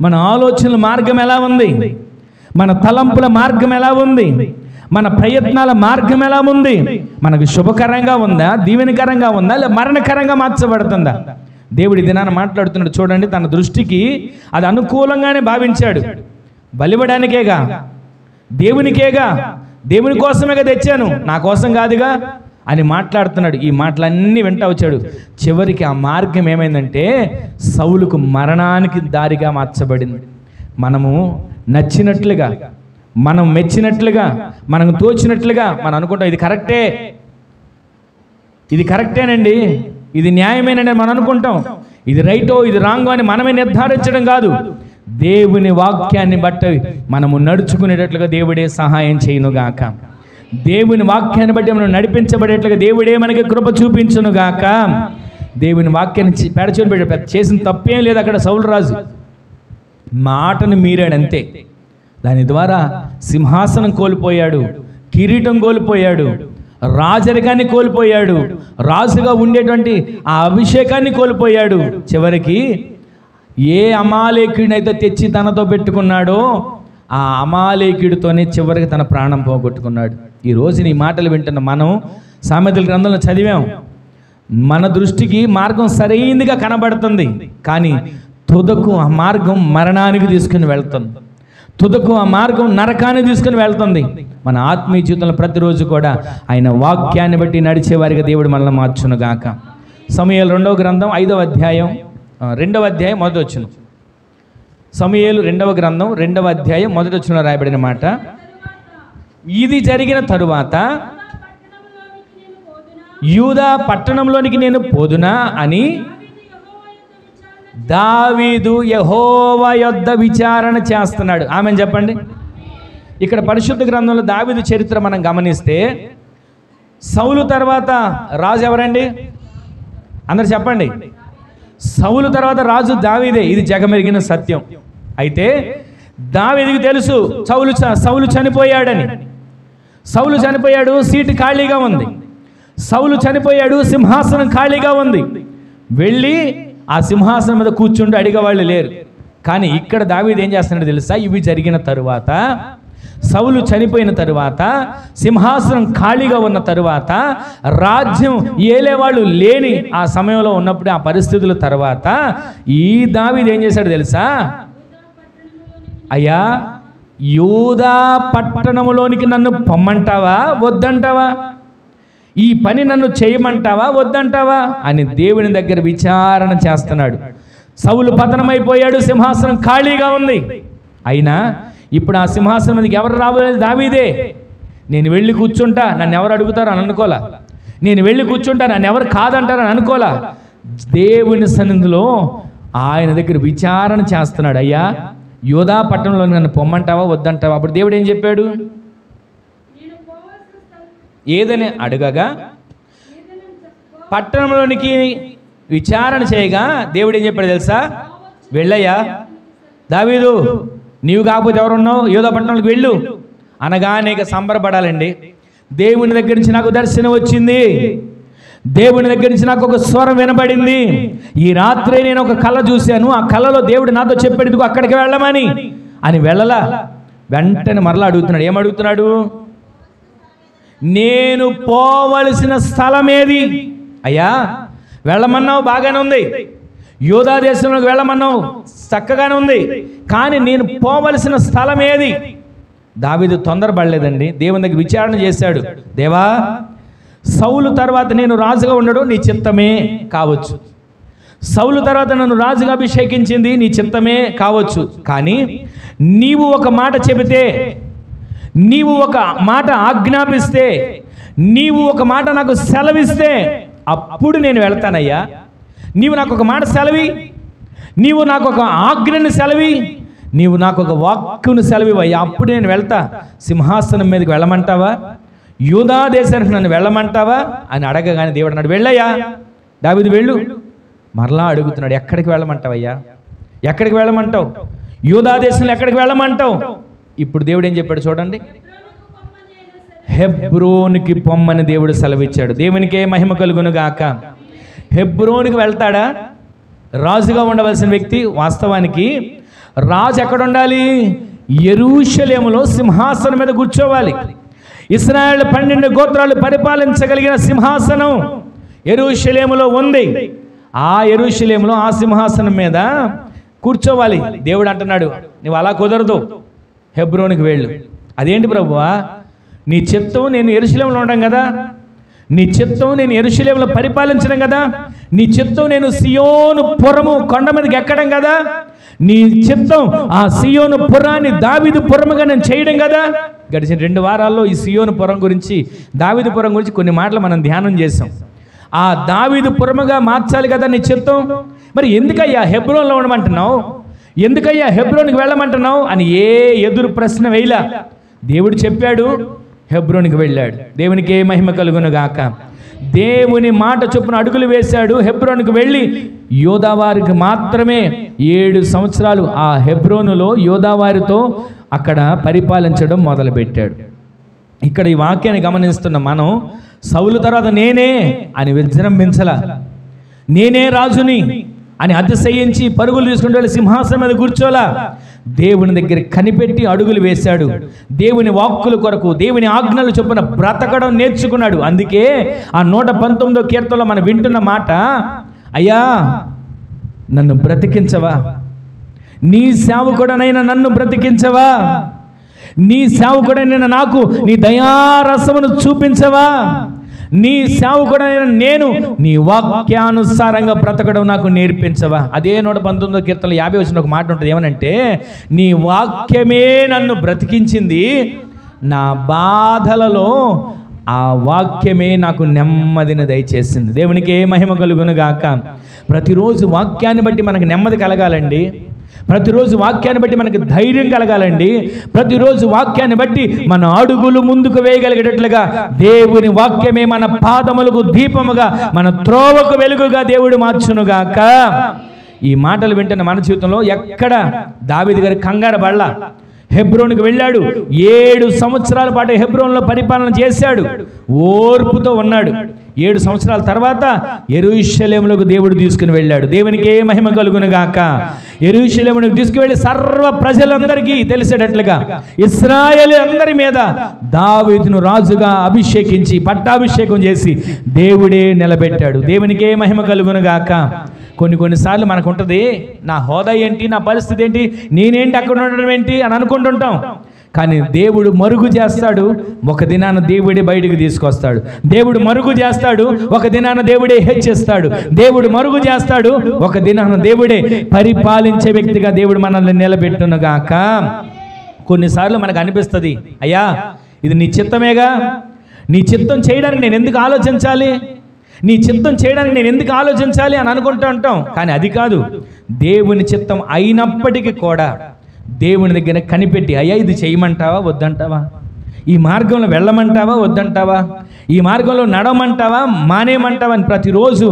మన ఆలోచనల మార్గం ఎలా ఉంది, మన తలంపుల మార్గం ఎలా ఉంది, మన ప్రయత్నాల మార్గం ఎలా ఉంది, మనకు శుభకరంగా ఉందా, దీవెనకరంగా ఉందా, లేదా మరణకరంగా మార్చబడుతుందా? దేవుడి దినాన్ని మాట్లాడుతున్నాడు చూడండి. తన దృష్టికి అది అనుకూలంగానే భావించాడు. బలివ్వడానికేగా, దేవునికేగా, దేవుని కోసమేగా తెచ్చాను, నా కోసం కాదుగా అని మాట్లాడుతున్నాడు. ఈ మాటలన్నీ వెంట వచ్చాడు. చివరికి ఆ మార్గం ఏమైందంటే సౌలుకు మరణానికి దారిగా మార్చబడింది. మనము నచ్చినట్లుగా, మనం మెచ్చినట్లుగా, మనకు తోచినట్లుగా మనం అనుకుంటాం ఇది కరెక్టే, ఇది కరెక్టేనండి, ఇది న్యాయమేనండి మనం అనుకుంటాం. ఇది రైటో ఇది రాంగో అని మనమే నిర్ధారించడం కాదు. దేవుని వాక్యాన్ని బట్టి మనము నడుచుకునేటట్లుగా దేవుడే సహాయం చేయునుగాక. దేవుని వాక్యాన్ని బట్టి మనం నడిపించబడేట్లుగా దేవుడే మనకి కృప చూపించునుగాక. దేవుని వాక్యాన్ని పెడచొని పెట్టి చేసిన తప్పేం లేదు. అక్కడ సౌలు రాజు మాటను మీరాడు అంతే. దాని ద్వారా సింహాసనం కోల్పోయాడు, కిరీటం కోల్పోయాడు, రాజరికాన్ని కోల్పోయాడు, రాజుగా ఉండేటువంటి ఆ అభిషేకాన్ని కోల్పోయాడు. చివరికి ఏ అమాలేకుడినైతే తెచ్చి తనతో పెట్టుకున్నాడో ఆ అమాలేకుడితోనే చివరికి తన ప్రాణం పోగొట్టుకున్నాడు. ఈ రోజున ఈ మాటలు వింటున్న మనం సామెతల గ్రంథంలో చదివాం. మన దృష్టికి మార్గం సరైనదిగా కనబడుతుంది, కానీ తుదకు ఆ మార్గం మరణానికి తీసుకుని వెళ్తుంది, తుదకు ఆ మార్గం నరకాన్ని తీసుకుని వెళ్తుంది. మన ఆత్మీయ జీవితంలో ప్రతిరోజు కూడా ఆయన వాక్యాన్ని బట్టి నడిచేవారిగా దేవుడు మనల్ని మార్చునుగాక. సమూయేలు 2వ గ్రంథం 5వ అధ్యాయం 2వ అధ్యాయం 1వ వచనం. సమూయేలు 2వ గ్రంథం 2వ అధ్యాయం 1వ వచనంలో రాయబడిన మాట, ఇది జరిగిన తరువాత యూదా పట్టణంలోనికి నేను పోదునా అని దావీదు యెహోవా యొద్ద విచారణ చేస్తున్నాడు. ఆమెను చెప్పండి. ఇక్కడ పరిశుద్ధ గ్రంథంలో దావీదు చరిత్ర మనం గమనిస్తే సౌలు తర్వాత రాజు ఎవరండి? అందరు చెప్పండి. సౌలు తర్వాత రాజు దావీదే. ఇది జగమెరిగిన సత్యం. అయితే దావీదుకి తెలుసు సౌలు చనిపోయాడని. సౌలు చనిపోయాడు, సీటు ఖాళీగా ఉంది. సౌలు చనిపోయాడు, సింహాసనం ఖాళీగా ఉంది. వెళ్ళి ఆ సింహాసనం మీద కూర్చుంటూ అడిగేవాళ్ళు లేరు. కానీ ఇక్కడ దావీదు ఏం చేస్తున్నాడు తెలుసా? ఇవి జరిగిన తరువాత, సౌలు చనిపోయిన తరువాత, సింహాసనం ఖాళీగా ఉన్న తరువాత, రాజ్యం ఏలేవాళ్ళు లేని ఆ సమయంలో ఉన్నప్పుడు, ఆ పరిస్థితుల తర్వాత ఈ దావీదు ఏం చేశాడు తెలుసా? అయ్యా, యూదా పట్టణంలోనికి నన్ను పొమ్మంటావా వద్దంటావా? ఈ పని నన్ను చేయమంటావా వద్దంటావా అని దేవుని దగ్గర విచారణ చేస్తున్నాడు. సౌలు పతనమైపోయాడు, సింహాసనం ఖాళీగా ఉంది. అయినా ఇప్పుడు ఆ సింహాసనం మీదకి ఎవరు రావాలి? దావీదే. నేను వెళ్ళి కూర్చుంటా, నన్ను ఎవరు అడుగుతారు అని అనుకోలా. నేను వెళ్ళి కూర్చుంటా, నన్ను ఎవరు కాదంటారు అని అనుకోలా. దేవుని సన్నిధిలో ఆయన దగ్గర విచారణ చేస్తున్నాడు. అయ్యా, యూదా పట్టణంలో నన్ను పొమ్మంటావా వద్దంటావా? అప్పుడు దేవుడు ఏం చెప్పాడు? ఏదని అడగగా పట్టణంలోనికి విచారణ చేయగా దేవుడు ఏం చెప్పాడు తెలుసా? వెళ్ళయ్యా దావీదు, నీవు కాకపోతే ఎవరున్నావు, యూదా పట్టణంలోకి వెళ్ళు అనగానే సంబరపడాలండి. దేవుని దగ్గర నుంచి నాకు దర్శనం వచ్చింది, దేవుని దగ్గర నుంచి నాకు ఒక స్వరం వినబడింది. ఈ రాత్రి నేను ఒక కళ చూశాను, ఆ కళలో దేవుడు నాతో చెప్పాడు అక్కడికి వెళ్ళమని. అని వెళ్ళలా, వెంటనే మరలా అడుగుతున్నాడు. ఏమడుగుతున్నాడు? నేను పోవలసిన స్థలం ఏది? అయ్యా, వెళ్ళమన్నావు, బాగానే ఉంది. యూదా దేశంలోకి వెళ్ళమన్నావు, చక్కగానే ఉంది. కానీ నేను పోవలసిన స్థలం ఏది? దావీదు తొందరపడలేదండి. దేవుని దగ్గర విచారణ చేశాడు. దేవా, సౌలు తర్వాత నేను రాజుగా ఉండడం నీ చిత్తమే కావచ్చు, సౌలు తర్వాత నన్ను రాజుగా అభిషేకించింది నీ చిత్తమే కావచ్చు, కానీ నీవు ఒక మాట చెబితే, నీవు ఒక మాట ఆజ్ఞాపిస్తే, నీవు ఒక మాట నాకు సెలవిస్తే అప్పుడు నేను వెళ్తానయ్యా. నీవు నాకు ఒక మాట సెలవి, నీవు నాకు ఒక ఆజ్ఞను సెలవి, నీవు నాకు ఒక వాక్కును సెలవివయ్యా, అప్పుడు నేను వెళ్తా. సింహాసనం మీదకి వెళ్ళమంటావా, యూదా దేశానికి నన్ను వెళ్ళమంటావా అని అడగగానే దేవుడు అన్నాడు, వెళ్ళయ్యా దావీదు వెళ్ళు. మరలా అడుగుతున్నాడు, ఎక్కడికి వెళ్ళమంటావయ్యా, ఎక్కడికి వెళ్ళమంటావు, యూదా దేశంలో ఎక్కడికి వెళ్ళమంటావు? ఇప్పుడు దేవుడు ఏం చెప్పాడు చూడండి, హెబ్రోనుకి పొమ్మని దేవుడు సెలవిచ్చాడు. దేవునికే మహిమ కలుగును గాక. హెబ్రోనుకి వెళ్తాడా రాజుగా ఉండవలసిన వ్యక్తి? వాస్తవానికి రాజు ఎక్కడ ఉండాలి? యెరూషలేములో సింహాసనం మీద కూర్చోవాలి. ఇశ్రాయేలు 12 గోత్రాలు పరిపాలించగలిగిన సింహాసనం యెరూషలేములో ఉంది. ఆ యెరూషలేములో ఆ సింహాసనం మీద కూర్చోవాలి. దేవుడు అంటున్నాడు, నువ్వు అలా కుదరదు, హెబ్రోనుకి వెళ్ళు. అదేంటి ప్రభువా, నీ చిత్తం నేను యెరూషలేములో ఉండడం కదా, నీ చిత్తం నేను యెరూషలేములో పరిపాలించడం కదా, నీ చిత్తం నేను సియోను పురము కొండ మీదకి ఎక్కడం కదా, నీ చిత్తం ఆ సియోను పురాన్ని దావీదు పురముగా నేను చేయడం కదా. గడిచిన 2 వారాల్లో ఈ సియోను పురం గురించి, దావీదు పురం గురించి కొన్ని మాటలు మనం ధ్యానం చేసాం. ఆ దావీదు పురముగా మార్చాలి కదా నీ చిత్తం. మరి ఎందుకయ్యా హెబ్రోన్లో ఉండమంటున్నావు, ఎందుకయ్యా హెబ్రోన్కి వెళ్ళమంటున్నావు అని ఏ ఎదురు ప్రశ్న వేయలా. దేవుడు చెప్పాడు, హెబ్రోన్కి వెళ్ళాడు. దేవునికి ఏ మహిమ కలుగును గాక. దేవుని మాట చొప్పున అడుగులు వేశాడు. హెబ్రోన్కి వెళ్ళి యోధావారికి మాత్రమే 7 సంవత్సరాలు ఆ హెబ్రోనులో యోధావారితో అక్కడ పరిపాలించడం మొదలుపెట్టాడు. ఇక్కడ ఈ వాక్యాన్ని గమనిస్తున్న మనం, సౌలు తర్వాత నేనే అని విజృంభించలా, నేనే రాజుని అని అతిశయించి పరుగులు తీసుకుంటూ వెళ్ళి సింహాసనం మీద కూర్చోలా. దేవుని దగ్గర కనిపెట్టి అడుగులు వేశాడు. దేవుని వాక్కుల కొరకు, దేవుని ఆజ్ఞలు చొప్పున బ్రతకడం నేర్చుకున్నాడు. అందుకే ఆ 119వ కీర్తనలో మనం వింటున్న మాట, అయ్యా నన్ను బ్రతికించవా, నీ సేవకుడనైనా నన్ను బ్రతికించవా, నీ సేవకుడైన నాకు నీ దయారసమును చూపించవా, నీ సేవకుడైన నేను నీ వాక్యానుసారంగా బ్రతకడం నాకు నేర్పించవా. అదే 119వ కీర్తనలో 50 వచ్చిన ఒక మాట ఉంటుంది, ఏమనంటే, నీ వాక్యమే నన్ను బ్రతికించింది, నా బాధలలో ఆ వాక్యమే నాకు నెమ్మదిని దయచేసింది. దేవునికి ఏ మహిమ కలుగును గాక. ప్రతిరోజు వాక్యాన్ని బట్టి మనకు నెమ్మది కలగాలండి, ప్రతిరోజు వాక్యాన్ని బట్టి మనకి ధైర్యం కలగాలండి, ప్రతిరోజు వాక్యాన్ని బట్టి మన అడుగులు ముందుకు వేయగలిగేటట్లుగా దేవుని వాక్యమే మన పాదములకు దీపముగా, మన త్రోవకు వెలుగుగా దేవుడు మార్చునుగాక. ఈ మాటలు వింటున్న మన జీవితంలో ఎక్కడ దావీదు గారి కంగారు పడలా. హెబ్రోన్కి వెళ్ళాడు. 7 సంవత్సరాల పాటు హెబ్రోన్లో పరిపాలన చేశాడు. ఓర్పుతో ఉన్నాడు. 7 సంవత్సరాల తర్వాత యెరూషలేములకు దేవుడు తీసుకుని వెళ్ళాడు. దేవునికి ఏ మహిమ కలుగును గాక. యెరూషలేములకు తీసుకువెళ్ళి సర్వ ప్రజలందరికీ తెలిసేటట్లుగా ఇశ్రాయేలు అందరి మీద దావీదును రాజుగా అభిషేకించి పట్టాభిషేకం చేసి దేవుడే నిలబెట్టాడు. దేవునికి ఏ మహిమ కలుగును గాక. కొన్నిసార్లు మనకు ఉంటుంది, నా హోదా ఏంటి, నా పరిస్థితి ఏంటి, నేనేంటి అక్కడ ఉండడం ఏంటి అని అనుకుంటుంటాం. కానీ దేవుడు మరుగు చేస్తాడు, ఒక దినాన దేవుడే బయటికి తీసుకొస్తాడు. దేవుడు మరుగు చేస్తాడు, ఒక దినాన దేవుడే హెచ్చిస్తాడు. దేవుడు మరుగు చేస్తాడు, ఒక దినాన దేవుడే పరిపాలించే వ్యక్తిగా దేవుడు మనల్ని నిలబెట్టునుగాక. కొన్నిసార్లు మనకు అనిపిస్తుంది, అయ్యా ఇది నీ చిత్తమేగా, నీ చిత్తం చేయడానికి నేను ఎందుకు ఆలోచించాలి, నీ చిత్తం చేయడానికి నేను ఎందుకు ఆలోచించాలి అని అనుకుంటూ ఉంటాం. కానీ అది కాదు, దేవుని చిత్తం అయినప్పటికీ కూడా దేవుని దగ్గర కనిపెట్టి, అయ్యా ఇది చేయమంటావా వద్దంటావా, ఈ మార్గంలో వెళ్ళమంటావా వద్దంటావా, ఈ మార్గంలో నడవమంటావా మానేయమంటావా అని ప్రతిరోజు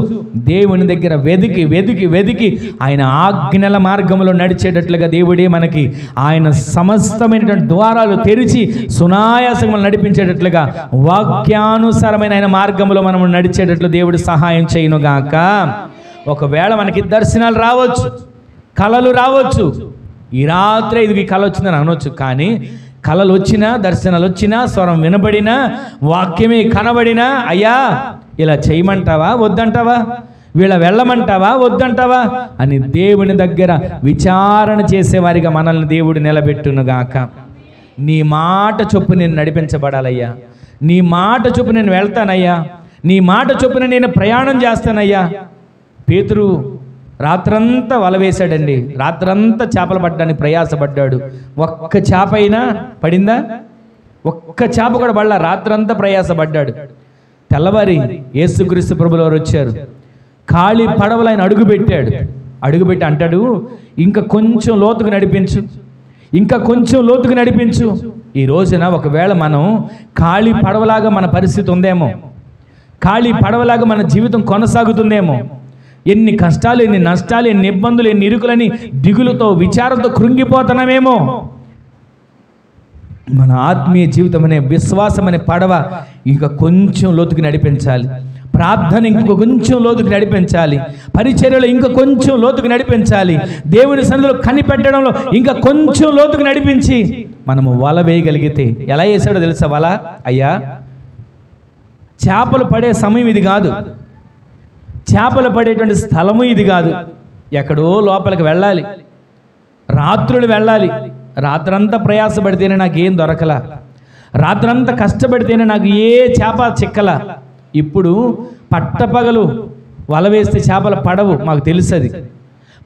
దేవుని దగ్గర వెదికి వెదికి వెదికి ఆయన ఆజ్ఞల మార్గంలో నడిచేటట్లుగా దేవుడే మనకి ఆయన సమస్తమైనటువంటి ద్వారాలు తెరిచి సునాయాసంగా నడిపించేటట్లుగా వాక్యానుసారమైన ఆయన మార్గంలో మనం నడిచేటట్లు దేవుడు సహాయం చేయనుగాక. ఒకవేళ మనకి దర్శనాలు రావచ్చు, కళలు రావచ్చు, ఈ రాత్రే ఇది కళ వచ్చిందని అనవచ్చు. కానీ కళలు వచ్చినా, దర్శనాలు వచ్చినా, స్వరం వినబడినా, వాక్యమే కనబడినా, అయ్యా ఇలా చేయమంటావా వద్దంటావా, వీళ్ళ వెళ్ళమంటావా వద్దంటావా అని దేవుని దగ్గర విచారణ చేసేవారిగా మనల్ని దేవుడు నిలబెట్టునుగాక. నీ మాట చొప్పు నేను నడిపించబడాలయ్యా, నీ మాట చొప్పు నేను వెళ్తానయ్యా, నీ మాట చొప్పున నేను ప్రయాణం చేస్తానయ్యా. పేతురు రాత్రంతా వల వేశాడండి, రాత్రంతా చేపలు పట్టడానికి ప్రయాసపడ్డాడు. ఒక్క చేప అయినా పడిందా? ఒక్క చేప కూడా పడలా, రాత్రంతా ప్రయాసపడ్డాడు. తెల్లవారి యేసుక్రీస్తు ప్రభుల వారు వచ్చారు, ఖాళీ పడవలు ఆయన అడుగుపెట్టాడు. అడుగుపెట్టి అంటాడు, ఇంకా కొంచెం లోతుకు నడిపించు, ఇంకా కొంచెం లోతుకు నడిపించు. ఈ రోజున ఒకవేళ మనం ఖాళీ పడవలాగా మన పరిస్థితి ఉందేమో, ఖాళీ పడవలాగా మన జీవితం కొనసాగుతుందేమో. ఎన్ని కష్టాలు, ఎన్ని నష్టాలు, ఎన్ని ఇబ్బందులు, ఎన్ని ఇరుకులని దిగులుతో విచారంతో కృంగిపోతున్నామేమో. మన ఆత్మీయ జీవితం అనే విశ్వాసం అనే పడవ ఇంకా కొంచెం లోతుకి నడిపించాలి, ప్రార్థన ఇంకొక కొంచెం లోతుకి నడిపించాలి, పరిచర్యలో ఇంకా కొంచెం లోతుకి నడిపించాలి, దేవుని సన్నిధిలో కనిపెట్టడంలో ఇంకా కొంచెం లోతుకి నడిపించి మనము వల వేయగలిగితే. ఎలా వేసాడో తెలుసా వల? అయ్యా, చేపలు పడే సమయం ఇది కాదు, చేపలు పడేటువంటి స్థలము ఇది కాదు, ఎక్కడో లోపలికి వెళ్ళాలి, రాత్రులు వెళ్ళాలి. రాత్రంతా ప్రయాసపడితేనే నాకేం దొరకలా, రాత్రంతా కష్టపడితేనే నాకు ఏ చేప చిక్కలా. ఇప్పుడు పట్టపగలు వల వేస్తే చేపలు పడవు, మాకు తెలుసది.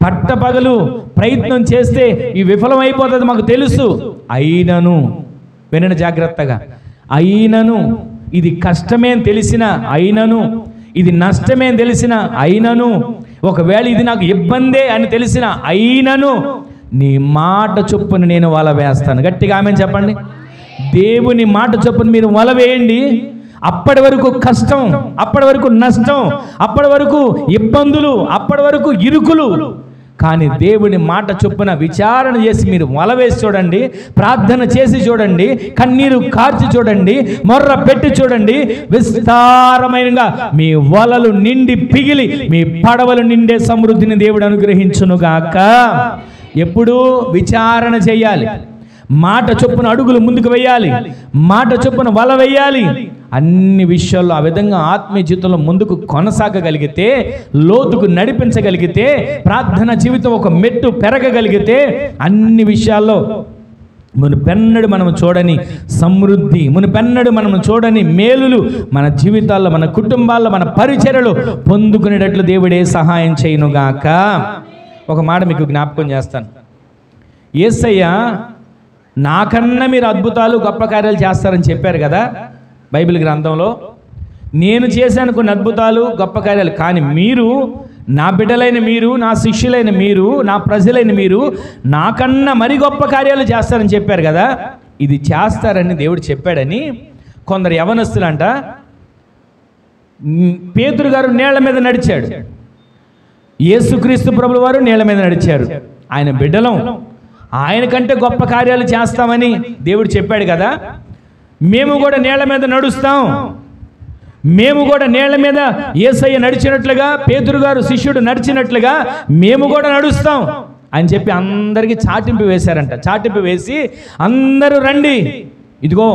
పట్టపగలు ప్రయత్నం చేస్తే ఈ విఫలమైపోతుంది మాకు తెలుసు. అయినను, వినండి జాగ్రత్తగా, అయినను ఇది కష్టమే అని తెలిసిన, అయినను ఇది నష్టమే అని తెలిసిన, అయినను ఒకవేళ ఇది నాకు ఇబ్బందే అని తెలిసిన, అయినను నీ మాట చొప్పున నేను వల వేస్తాను. గట్టిగా ఆమెన్ చెప్పండి. దేవుని మాట చొప్పున మీరు వల వేయండి. అప్పటి వరకు కష్టం, అప్పటి వరకు నష్టం, అప్పటి వరకు ఇబ్బందులు, అప్పటి వరకు ఇరుకులు, కానీ దేవుని మాట చొప్పున విచారణ చేసి మీరు వల వేసి చూడండి, ప్రార్థన చేసి చూడండి, కన్నీరు కార్చి చూడండి, మొర్ర పెట్టి చూడండి, విస్తారమైనగా మీ వలలు నిండి పిగిలి మీ పడవలు నిండే సమృద్ధిని దేవుడు అనుగ్రహించునుగాక. ఎప్పుడూ విచారణ చేయాలి, మాట చొప్పున అడుగులు ముందుకు వేయాలి, మాట చొప్పున వల వేయాలి. అన్ని విషయాల్లో ఆ విధంగా ఆత్మీయ జీవితంలో ముందుకు కొనసాగగలిగితే, లోతుకు నడిపించగలిగితే, ప్రార్థన జీవితం ఒక మెట్టు పెరగగలిగితే, అన్ని విషయాల్లో మునుపెన్నడు మనం చూడని సమృద్ధి, మునుపెన్నడు మనం చూడని మేలులు మన జీవితాల్లో, మన కుటుంబాల్లో, మన పరిచర్యలు పొందుకునేటట్లు దేవుడే సహాయం చేయునుగాక. ఒక మాట మీకు జ్ఞాపకం చేస్తాను. యేసయ్య నాకన్నా మీరు అద్భుతాలు గొప్ప కార్యాలు చేస్తారని చెప్పారు కదా బైబిల్ గ్రంథంలో. నేను చేశాను కొన్ని అద్భుతాలు గొప్ప కార్యాలు, కానీ మీరు, నా బిడ్డలైన మీరు, నా శిష్యులైన మీరు, నా ప్రజలైన మీరు నాకన్నా మరి గొప్ప కార్యాలు చేస్తారని చెప్పారు కదా. ఇది చేస్తారని దేవుడు చెప్పాడని కొందరు యవనస్తులంట, పేతురు గారు నీళ్ల మీద నడిచాడు, యేసుక్రీస్తు ప్రభుల వారు నీళ్ల మీద నడిచారు. ఆయన బిడ్డలం, ఆయన కంటే గొప్ప కార్యాలు చేస్తామని దేవుడు చెప్పాడు కదా. మేము కూడా నీళ్ల మీద నడుస్తాం, మేము కూడా నీళ్ల మీద యేసయ్య నడిచినట్లుగా, పేతురు గారు శిష్యుడు నడిచినట్లుగా మేము కూడా నడుస్తాం అని చెప్పి అందరికీ చాటింపు వేశారంట. చాటింపు వేసి అందరూ రండి, ఇదిగో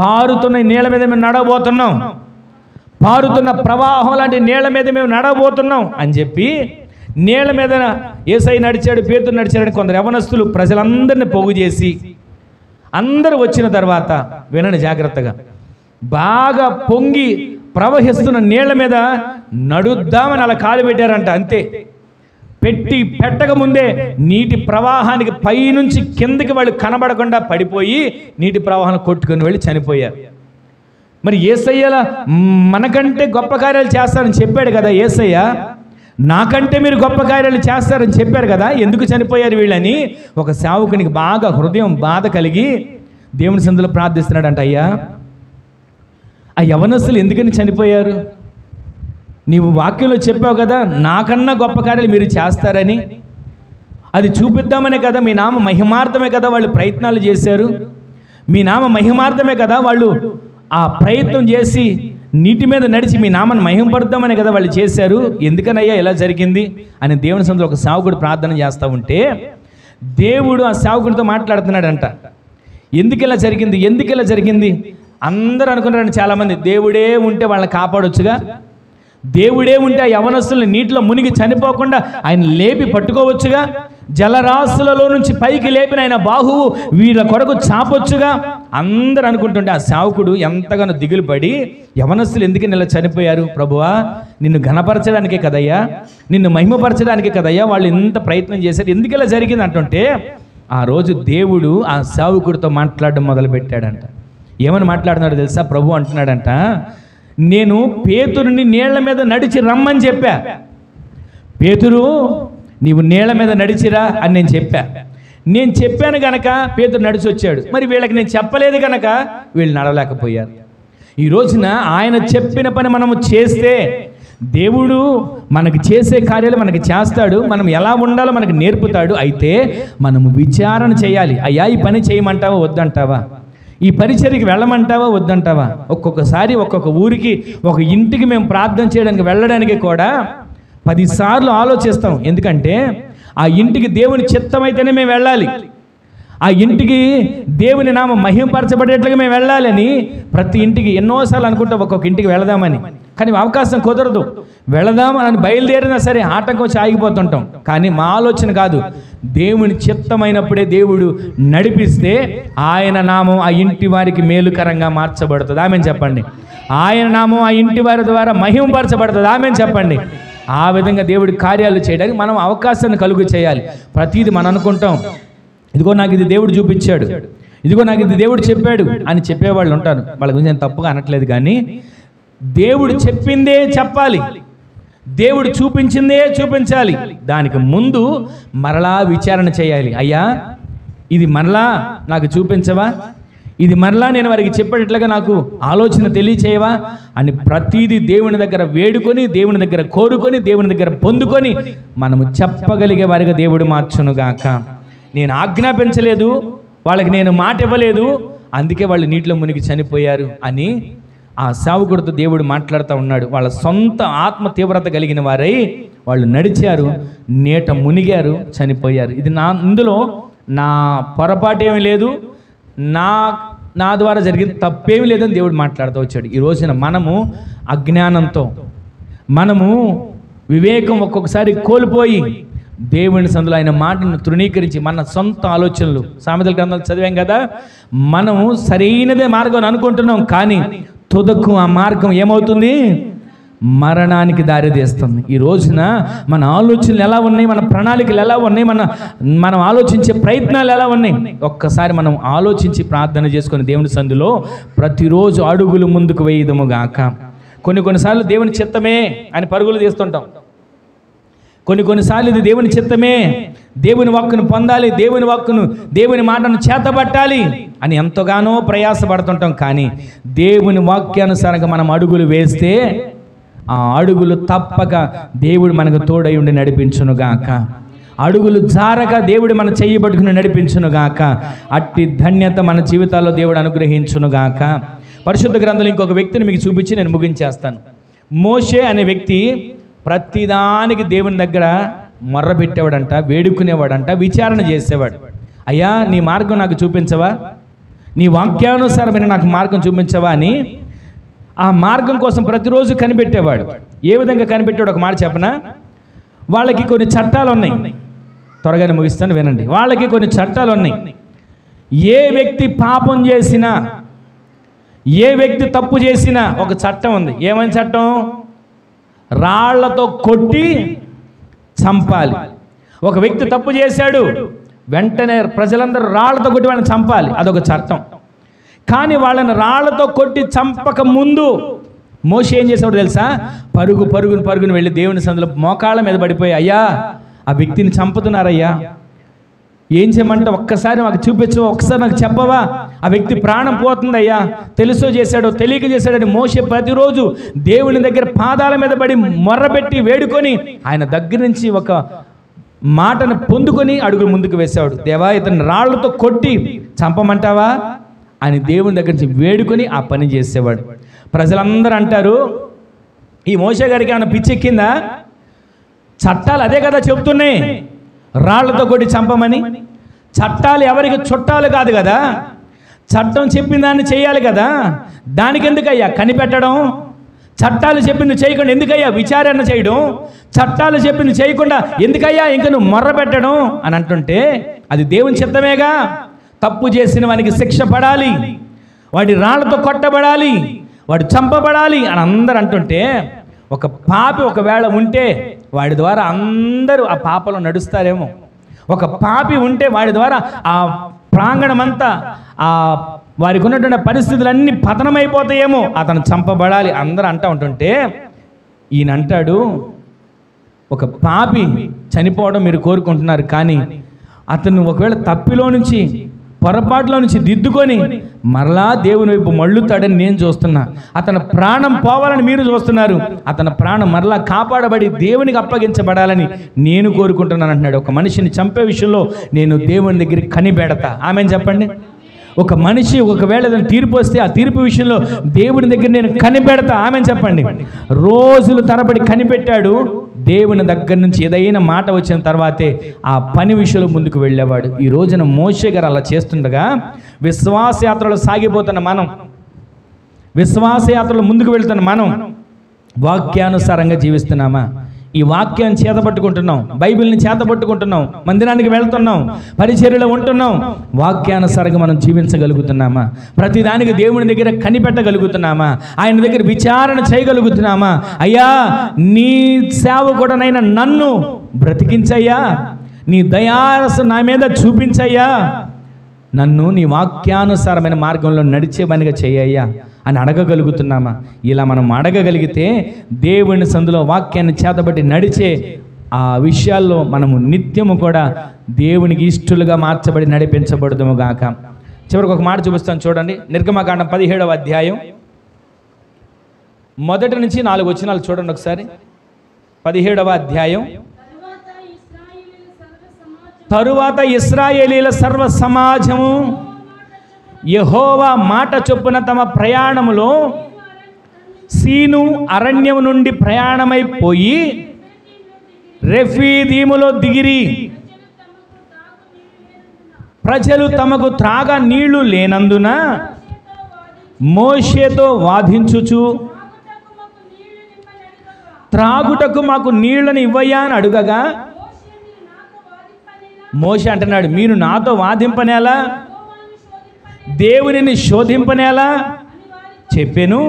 పారుతున్న నీళ్ల మీద మేము నడవబోతున్నాం, పారుతున్న ప్రవాహం లాంటి నీళ్ల మీద మేము నడవబోతున్నాం అని చెప్పి నీళ్ల మీద యేసయ్య నడిచాడు, పేతురు నడిచాడని కొందరు యవనస్తులు ప్రజలందరినీ పోగు చేసి, అందరూ వచ్చిన తర్వాత వినండి జాగ్రత్తగా, బాగా పొంగి ప్రవహిస్తున్న నీళ్ల మీద నడుద్దామని అలా కాలు పెట్టారంట. అంతే, పెట్టక ముందే నీటి ప్రవాహానికి పైనుంచి కిందకి వాళ్ళు కనబడకుండా పడిపోయి నీటి ప్రవాహం కొట్టుకుని వెళ్ళి చనిపోయారు. మరి యేసయ్యలా మనకంటే గొప్ప కార్యాలు చేస్తారని చెప్పాడు కదా యేసయ్య, నాకంటే మీరు గొప్ప కార్యాలు చేస్తారని చెప్పారు కదా, ఎందుకు చనిపోయారు వీళ్ళని ఒక సేవకునికి బాగా హృదయం బాధ కలిగి దేవుని సన్నిధిలో ప్రార్థిస్తున్నాడంట. అయ్యా, ఆ యవనస్తులు ఎందుకని చనిపోయారు? నీవు వాక్యంలో చెప్పావు కదా నాకన్నా గొప్ప కార్యాలు మీరు చేస్తారని, అది చూపిద్దామనే కదా, మీ నామ మహిమార్థమే కదా వాళ్ళు ప్రయత్నాలు చేశారు, మీ నామ మహిమార్థమే కదా వాళ్ళు ఆ ప్రయత్నం చేసి నీటి మీద నడిచి మీ నామాన్ని మహిమపడతామని కదా వాళ్ళు చేశారు, ఎందుకనయ్యా ఇలా జరిగింది అని దేవుని సన్నిధిలో ఒక సేవకుడు ప్రార్థన చేస్తూ ఉంటే దేవుడు ఆ సేవకుడితో మాట్లాడుతున్నాడంట. ఎందుకు ఇలా జరిగింది, ఎందుకు ఇలా జరిగింది? అందరూ అనుకున్నారండి చాలామంది, దేవుడే ఉంటే వాళ్ళని కాపాడొచ్చుగా, దేవుడే ఉంటే ఆ యవనస్తుల్ని నీటిలో మునిగి చనిపోకుండా ఆయన లేపి పట్టుకోవచ్చుగా, జలరాశులలో నుంచి పైకి లేపిన ఆయన బాహువు వీళ్ళ కొరకు చాపొచ్చుగా అందరూ అనుకుంటుంటే ఆ సేవకుడు ఎంతగానో దిగులు పడి, యవనస్తులు ఎందుకు ఇలా చనిపోయారు ప్రభువా, నిన్ను ఘనపరచడానికే కదయ్యా, నిన్ను మహిమపరచడానికే కదయ్యా వాళ్ళు ఎంత ప్రయత్నం చేశారు, ఎందుకు ఇలా జరిగింది అంటుంటే ఆ రోజు దేవుడు ఆ సేవకుడితో మాట్లాడడం మొదలుపెట్టాడంట. ఏమని మాట్లాడుతున్నాడో తెలుసా? ప్రభు అంటున్నాడంట, నేను పేతురుని నీళ్ల మీద నడిచి రమ్మని చెప్పా. పేతురు నీవు నీళ్ల మీద నడిచిరా అని నేను చెప్పా. నేను చెప్పాను గనక పేతురు నడిచి వచ్చాడు. మరి వీళ్ళకి నేను చెప్పలేదు గనక వీళ్ళు నడవలేకపోయారు. ఈ రోజున ఆయన చెప్పిన పని మనము చేస్తే దేవుడు మనకి చేసే కార్యాలు మనకి చేస్తాడు. మనం ఎలా ఉండాలో మనకి నేర్పుతాడు. అయితే మనము విచారణ చేయాలి. అయ్యా ఈ పని చేయమంటావా వద్దంటావా, ఈ పరిచర్యకి వెళ్ళమంటావా వద్దంటావా. ఒక్కొక్కసారి ఒక్కొక్క ఊరికి ఒక ఇంటికి మేము ప్రార్థన చేయడానికి వెళ్ళడానికి కూడా 10 సార్లు ఆలోచిస్తాం. ఎందుకంటే ఆ ఇంటికి దేవుని చిత్తమైతేనే మేము వెళ్ళాలి, ఆ ఇంటికి దేవుని నామం మహిమపరచబడేట్లుగా మేము వెళ్ళాలని ప్రతి ఇంటికి ఎన్నోసార్లు అనుకుంటాం ఒక్కొక్క ఇంటికి వెళదామని. కానీ అవకాశం కుదరదు. వెళదాం అని బయలుదేరినా సరే ఆటంకం వచ్చి ఆగిపోతుంటాం. కానీ మా ఆలోచన కాదు, దేవుని చిత్తమైనప్పుడే దేవుడు నడిపిస్తే ఆయన నామం ఆ ఇంటి వారికి మేలుకరంగా మార్చబడుతుంది. ఆమెను చెప్పండి. ఆయన నామం ఆ ఇంటి వారి ద్వారా మహిమపరచబడుతుంది. ఆమెను చెప్పండి. ఆ విధంగా దేవుడి కార్యాలు చేయడానికి మనం అవకాశాన్ని కలుగు చేయాలి. ప్రతిదీ మనం అనుకుంటాం, ఇదిగో నాకు ఇది దేవుడు చూపించాడు, ఇదిగో నాకు ఇది దేవుడు చెప్పాడు అని చెప్పేవాళ్ళు ఉంటారు. వాళ్ళ గురించి నేను తప్పుగా అనట్లేదు, కానీ దేవుడు చెప్పిందే చెప్పాలి, దేవుడు చూపించిందే చూపించాలి. దానికి ముందు మరలా విచారణ చేయాలి. అయ్యా ఇది మరలా నాకు చూపించవా, ఇది మరలా నేను వారికి చెప్పేటట్లుగా నాకు ఆలోచన తెలియచేయవా అని ప్రతిదీ దేవుని దగ్గర వేడుకొని, దేవుని దగ్గర కోరుకొని, దేవుని దగ్గర పొందుకొని మనము చెప్పగలిగే వారిగా దేవుడు మార్చునుగాక. నేను ఆజ్ఞాపించలేదు, వాళ్ళకి నేను మాట ఇవ్వలేదు, అందుకే వాళ్ళు నీటిలో మునిగి చనిపోయారు అని ఆ సేవకుడితో దేవుడు మాట్లాడుతూ ఉన్నాడు. వాళ్ళ సొంత ఆత్మ తీవ్రత కలిగిన వారై వాళ్ళు నడిచారు, నీట మునిగారు, చనిపోయారు. ఇది ఇందులో నా పొరపాటు ఏమీ లేదు, నా ద్వారా జరిగిన తప్పేమీ లేదని దేవుడు మాట్లాడుతూ వచ్చాడు. ఈ రోజున మనము అజ్ఞానంతో, మనము వివేకం ఒక్కొక్కసారి కోల్పోయి దేవుని సందులో ఆయన మాటను తృణీకరించి మన సొంత ఆలోచనలు, సామెతల గ్రంథాలు చదివాం కదా, మనము సరైనదే మార్గం అనుకుంటున్నాం, కానీ తుదకు ఆ మార్గం ఏమవుతుంది? మరణానికి దారితీస్తుంది. ఈ రోజున మన ఆలోచనలు ఎలా ఉన్నాయి, మన ప్రణాళికలు ఎలా ఉన్నాయి, మనం ఆలోచించే ప్రయత్నాలు ఎలా ఉన్నాయి, ఒక్కసారి మనం ఆలోచించి ప్రార్థన చేసుకొని దేవుని సందులో ప్రతిరోజు అడుగులు ముందుకు వేయదము గాక. కొన్నిసార్లు దేవుని చిత్తమే అని పరుగులు తీస్తుంటాం. కొన్నిసార్లు ఇది దేవుని చిత్తమే, దేవుని వాక్కును పొందాలి, దేవుని మాటను చేతబట్టాలి అని ఎంతగానో ప్రయాసపడుతుంటాం. కానీ దేవుని వాక్యానుసారంగా మనం అడుగులు వేస్తే ఆ అడుగులు తప్పక దేవుడు మనకు తోడై ఉండి నడిపించునుగాక. అడుగులు జారక దేవుడు మన చెయ్యి పట్టుకుని నడిపించునుగాక. అట్టి ధన్యత మన జీవితాల్లో దేవుడు అనుగ్రహించునుగాక. పరిశుద్ధ గ్రంథంలో ఇంకొక వ్యక్తిని మీకు చూపించి నేను ముగించేస్తాను. మోషే అనే వ్యక్తి ప్రతిదానికి దేవుని దగ్గర మొర్ర పెట్టేవాడంట, వేడుకునేవాడంట, విచారణ చేసేవాడు. అయ్యా నీ మార్గం నాకు చూపించవా, నీ వాక్యానుసారమైన నాకు మార్గం చూపించవా అని ఆ మార్గం కోసం ప్రతిరోజు కనిపెట్టేవాడు. ఏ విధంగా కనిపెట్టాడు ఒక మాట చెప్పనా? వాళ్ళకి కొన్ని చట్టాలు ఉన్నాయి, త్వరగానే ముగిస్తాను వినండి. వాళ్ళకి కొన్ని చట్టాలు ఉన్నాయి. ఏ వ్యక్తి పాపం చేసినా, ఏ వ్యక్తి తప్పు చేసినా ఒక చట్టం ఉంది. ఏమని చట్టం? రాళ్లతో కొట్టి చంపాలి. ఒక వ్యక్తి తప్పు చేశాడు, వెంటనే ప్రజలందరూ రాళ్లతో కొట్టి వాళ్ళని చంపాలి, అదొక చట్టం. కానీ వాళ్ళని రాళ్లతో కొట్టి చంపక ముందు మోషే ఏం చేసేవాడు తెలుసా? పరుగును వెళ్ళి దేవుని సందులో మోకాళ్ళ మీద పడిపోయి, అయ్యా ఆ వ్యక్తిని చంపుతున్నారయ్యా, ఏం చేయమంటే ఒక్కసారి మాకు చూపించు, ఒక్కసారి నాకు చెప్పవా, ఆ వ్యక్తి ప్రాణం పోతుందయ్యా, తెలుసో చేశాడో తెలియక చేశాడని మోషే ప్రతిరోజు దేవుని దగ్గర పాదాల మీద పడి మొర్రపెట్టి వేడుకొని ఆయన దగ్గర నుంచి ఒక మాటను పొందుకొని అడుగు ముందుకు వేసేవాడు. దేవా ఇతను రాళ్లతో కొట్టి చంపమంటావా అని దేవుని దగ్గర నుంచి వేడుకొని ఆ పని చేసేవాడు. ప్రజలందరూ అంటారు, ఈ మోషే గారికి ఏమైనా పిచ్చెక్కిందా? చట్టాలు అదే కదా చెప్తున్నాయి, రాళ్లతో కొట్టి చంపమని. చట్టాలు ఎవరికి చుట్టాలు కాదు కదా, చట్టం చెప్పిన దాన్ని చేయాలి కదా, దానికి ఎందుకయ్యా కనిపెట్టడం? చట్టాలు చెప్పింది చేయకుండా ఎందుకయ్యా విచారణ చేయడం, చట్టాలు చెప్పింది చేయకుండా ఎందుకయ్యా ఇంకా నువ్వు మొర్ర పెట్టడం అని అంటుంటే అది దేవుని చిత్తమేగా. తప్పు చేసిన వానికి శిక్ష పడాలి, వాడి రాళ్లతో కొట్టబడాలి, వాడు చంపబడాలి అని అందరు అంటుంటే ఒక పాపి ఒకవేళ ఉంటే వాడి ద్వారా అందరూ ఆ పాపలో నడుస్తారేమో. ఒక పాపి ఉంటే వాడి ద్వారా ఆ ప్రాంగణమంతా ఆ వారికి ఉన్నటువంటి పరిస్థితులన్నీ పతనమైపోతాయేమో, అతను చంపబడాలి అందరూ అంటూ ఉంటుంటే ఈయన అంటాడు ఒక పాపి చనిపోవడం మీరు కోరుకుంటున్నారు, కానీ అతను ఒకవేళ తప్పిలో నుంచి పొరపాటులో నుంచి దిద్దుకొని మరలా దేవుని వైపు మళ్ళుతాడని నేను చూస్తున్నా. అతని ప్రాణం పోవాలని మీరు చూస్తున్నారు, అతని ప్రాణం మరలా కాపాడబడి దేవునికి అప్పగించబడాలని నేను కోరుకుంటున్నాను అంటున్నాడు. ఒక మనిషిని చంపే విషయంలో నేను దేవుని దగ్గరికి కనిపెడతా. ఆమెను చెప్పండి. ఒక మనిషి ఒకవేళ ఏదైనా తీర్పు వస్తే ఆ తీర్పు విషయంలో దేవుని దగ్గర నేను కనిపెడతా. ఆమెను చెప్పండి. రోజులు తరబడి కనిపెట్టాడు. దేవుని దగ్గర నుంచి ఏదైనా మాట వచ్చిన తర్వాతే ఆ పని విషయంలో ముందుకు వెళ్ళేవాడు. ఈ రోజున మోషే గారు అలా చేస్తుండగా విశ్వాసయాత్రలో సాగిపోతున్న మనం, విశ్వాసయాత్రలో ముందుకు వెళ్తున్న మనం వాక్యానుసారంగా జీవిస్తున్నామా? ఈ వాక్యాన్ని చేతపట్టుకుంటున్నాం, బైబిల్ని చేతపట్టుకుంటున్నాం, మందిరానికి వెళ్తున్నాం, పరిచర్యలో ఉంటున్నాం, వాక్యానుసారంగా మనం జీవించగలుగుతున్నామా? ప్రతిదానికి దేవుని దగ్గర కనిపెట్టగలుగుతున్నామా? ఆయన దగ్గర విచారణ చేయగలుగుతున్నామా? అయ్యా నీ సేవకుడనైన నన్ను బ్రతికించయ్యా, నీ దయారస నా మీద చూపించయ్యా, నన్ను నీ వాక్యానుసారమైన మార్గంలో నడిచేవానిగా చేయ్యా అని అడగగలుగుతున్నామా? ఇలా మనం అడగగలిగితే దేవుని సందులో వాక్యాన్ని చేతబట్టి నడిచే ఆ విషయాల్లో మనము నిత్యము కూడా దేవునికి ఇష్టలుగా మార్చబడి నడిపించబడదుము గాక. చివరికి ఒక మాట చూపిస్తాను చూడండి. నిర్గమకాండం 17వ అధ్యాయం 1 నుంచి 4 వచనాలు చూడండి ఒకసారి. 17వ అధ్యాయం. తరువాత ఇశ్రాయేలీల సర్వ సమాజము యెహోవా మాట చొప్పున తమ ప్రయాణములో సీను అరణ్యము నుండి ప్రయాణమైపోయి రెఫీదీములో దిగిరి. ప్రజలు తమకు త్రాగ నీళ్లు లేనందున మోషేతో వాదించుచు త్రాగుటకు మాకు నీళ్లను ఇవ్వయ్యా అని అడుగగా మోషే అంటున్నాడు, మీరు నాతో వాదింపనేలా, దేవునిని శోధింపనేలా చెప్పాను.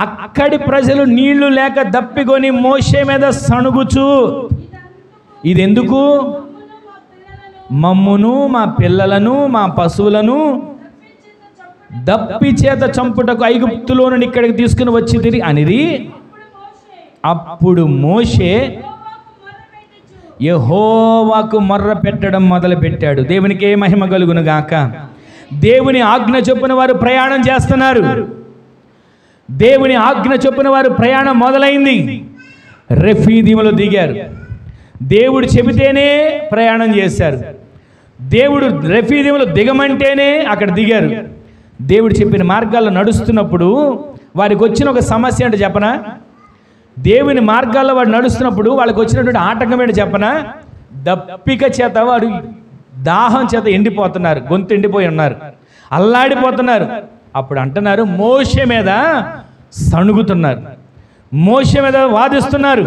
అక్కడి ప్రజలు నీళ్లు లేక దప్పికొని మోషే మీద సణుగుచు, ఇదెందుకు? మమ్మును మా పిల్లలను మా పశువులను దప్పి చేత చంపుటకు ఐగుప్తులో నుండి ఇక్కడికి తీసుకుని వచ్చితిరి అనిరి. అప్పుడు మోషే యెహోవాకు మొర్ర పెట్టడం మొదలు పెట్టాడు. దేవునికి ఏ మహిమ కలుగును గాక. దేవుని ఆజ్ఞ చొప్పున వారు ప్రయాణం చేస్తున్నారు. దేవుని ఆజ్ఞ చొప్పున వారు ప్రయాణం మొదలైంది. రెఫీదీములో దిగారు. దేవుడు చెబితేనే ప్రయాణం చేశారు. దేవుడు రెఫీదీములో దిగమంటేనే అక్కడ దిగారు. దేవుడు చెప్పిన మార్గాల్లో నడుస్తున్నప్పుడు వారికి వచ్చిన ఒక సమస్య అంటే చెప్పనా? దేవుని మార్గాల్లో వాడు నడుస్తున్నప్పుడు వాళ్ళకి వచ్చినటువంటి ఆటంకం ఏంటి చెప్పనా? దప్పిక చేత వాడు దాహం చేత ఎండిపోతున్నారు, గొంతు ఎండిపోయి ఉన్నారు, అల్లాడిపోతున్నారు. అప్పుడు అంటున్నారు మోషే మీద సణుగుతున్నారు, మోషే మీద వాదిస్తున్నారు,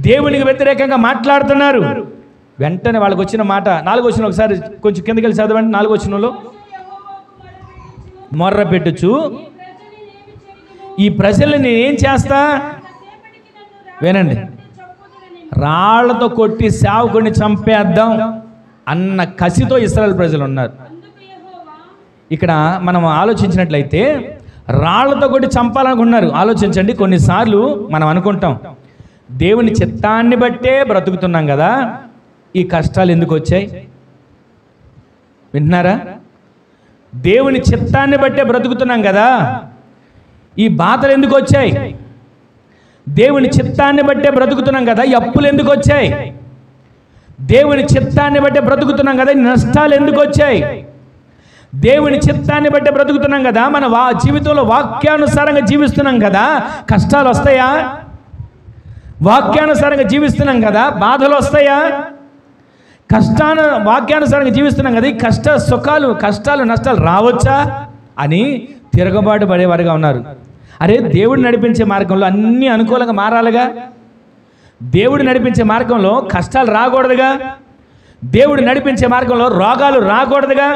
దేవునికి వ్యతిరేకంగా మాట్లాడుతున్నారు. వెంటనే వాళ్ళకి వచ్చిన మాట 4వ వచనం ఒకసారి కొంచెం కిందకి వెళ్ళి చదవండి. 4వ వచనంలో మొర్ర పెట్టుచు, ఈ ప్రజల్ని నేనేం చేస్తా వినండి, రాళ్లతో కొట్టి సేవకుడిని చంపేద్దాం అన్న కసితో ఇశ్రాయేలు ప్రజలు ఉన్నారు. ఇక్కడ మనం ఆలోచించినట్లయితే రాళ్లతో కొట్టి చంపాలనుకున్నారు. ఆలోచించండి. కొన్నిసార్లు మనం అనుకుంటాం దేవుని చిత్తాన్ని బట్టే బ్రతుకుతున్నాం కదా, ఈ కష్టాలు ఎందుకు వచ్చాయి? వింటున్నారా? దేవుని చిత్తాన్ని బట్టే బ్రతుకుతున్నాం కదా, ఈ బాధలు ఎందుకు వచ్చాయి? దేవుని చిత్తాన్ని బట్టే బ్రతుకుతున్నాం కదా, ఈ అప్పులు ఎందుకు వచ్చాయి? దేవుని చిత్తాన్ని బట్టే బ్రతుకుతున్నాం కదా, ఈ నష్టాలు ఎందుకు వచ్చాయి? దేవుని చిత్తాన్ని బట్టే బ్రతుకుతున్నాం కదా, మన జీవితంలో వాక్యానుసారంగా జీవిస్తున్నాం కదా, కష్టాలు వస్తాయా? వాక్యానుసారంగా జీవిస్తున్నాం కదా, బాధలు వస్తాయా? వాక్యానుసారంగా జీవిస్తున్నాం కదా, ఈ కష్టాలు నష్టాలు రావచ్చా అని తిరగబాటు పడేవారుగా ఉన్నారు. అరే దేవుడు నడిపించే మార్గంలో అన్నీ అనుకూలంగా మారాలిగా, దేవుడు నడిపించే మార్గంలో కష్టాలు రాకూడదుగా, దేవుడు నడిపించే మార్గంలో రోగాలు రాకూడదుగా,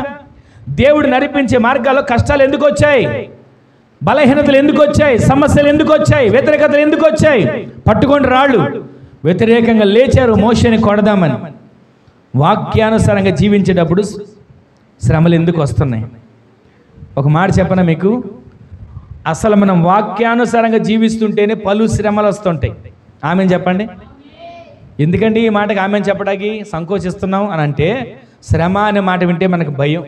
దేవుడు నడిపించే మార్గాల్లో కష్టాలు ఎందుకు వచ్చాయి, బలహీనతలు ఎందుకు వచ్చాయి, సమస్యలు ఎందుకు వచ్చాయి, వ్యతిరేకతలు ఎందుకు వచ్చాయి? పట్టుకొని రాళ్ళు వ్యతిరేకంగా లేచారు మోషేని కొడదామని. వాక్యానుసారంగా జీవించేటప్పుడు శ్రమలు ఎందుకు వస్తున్నాయి? ఒక మాట చెప్పనా మీకు, అసలు మనం వాక్యానుసారంగా జీవిస్తుంటేనే పలు శ్రమలు వస్తుంటాయి. ఆమెను చెప్పండి. ఎందుకంటే ఈ మాటకి ఆమెను చెప్పడానికి సంకోచిస్తున్నాం అని అంటే, శ్రమ అనే మాట వింటే మనకు భయం,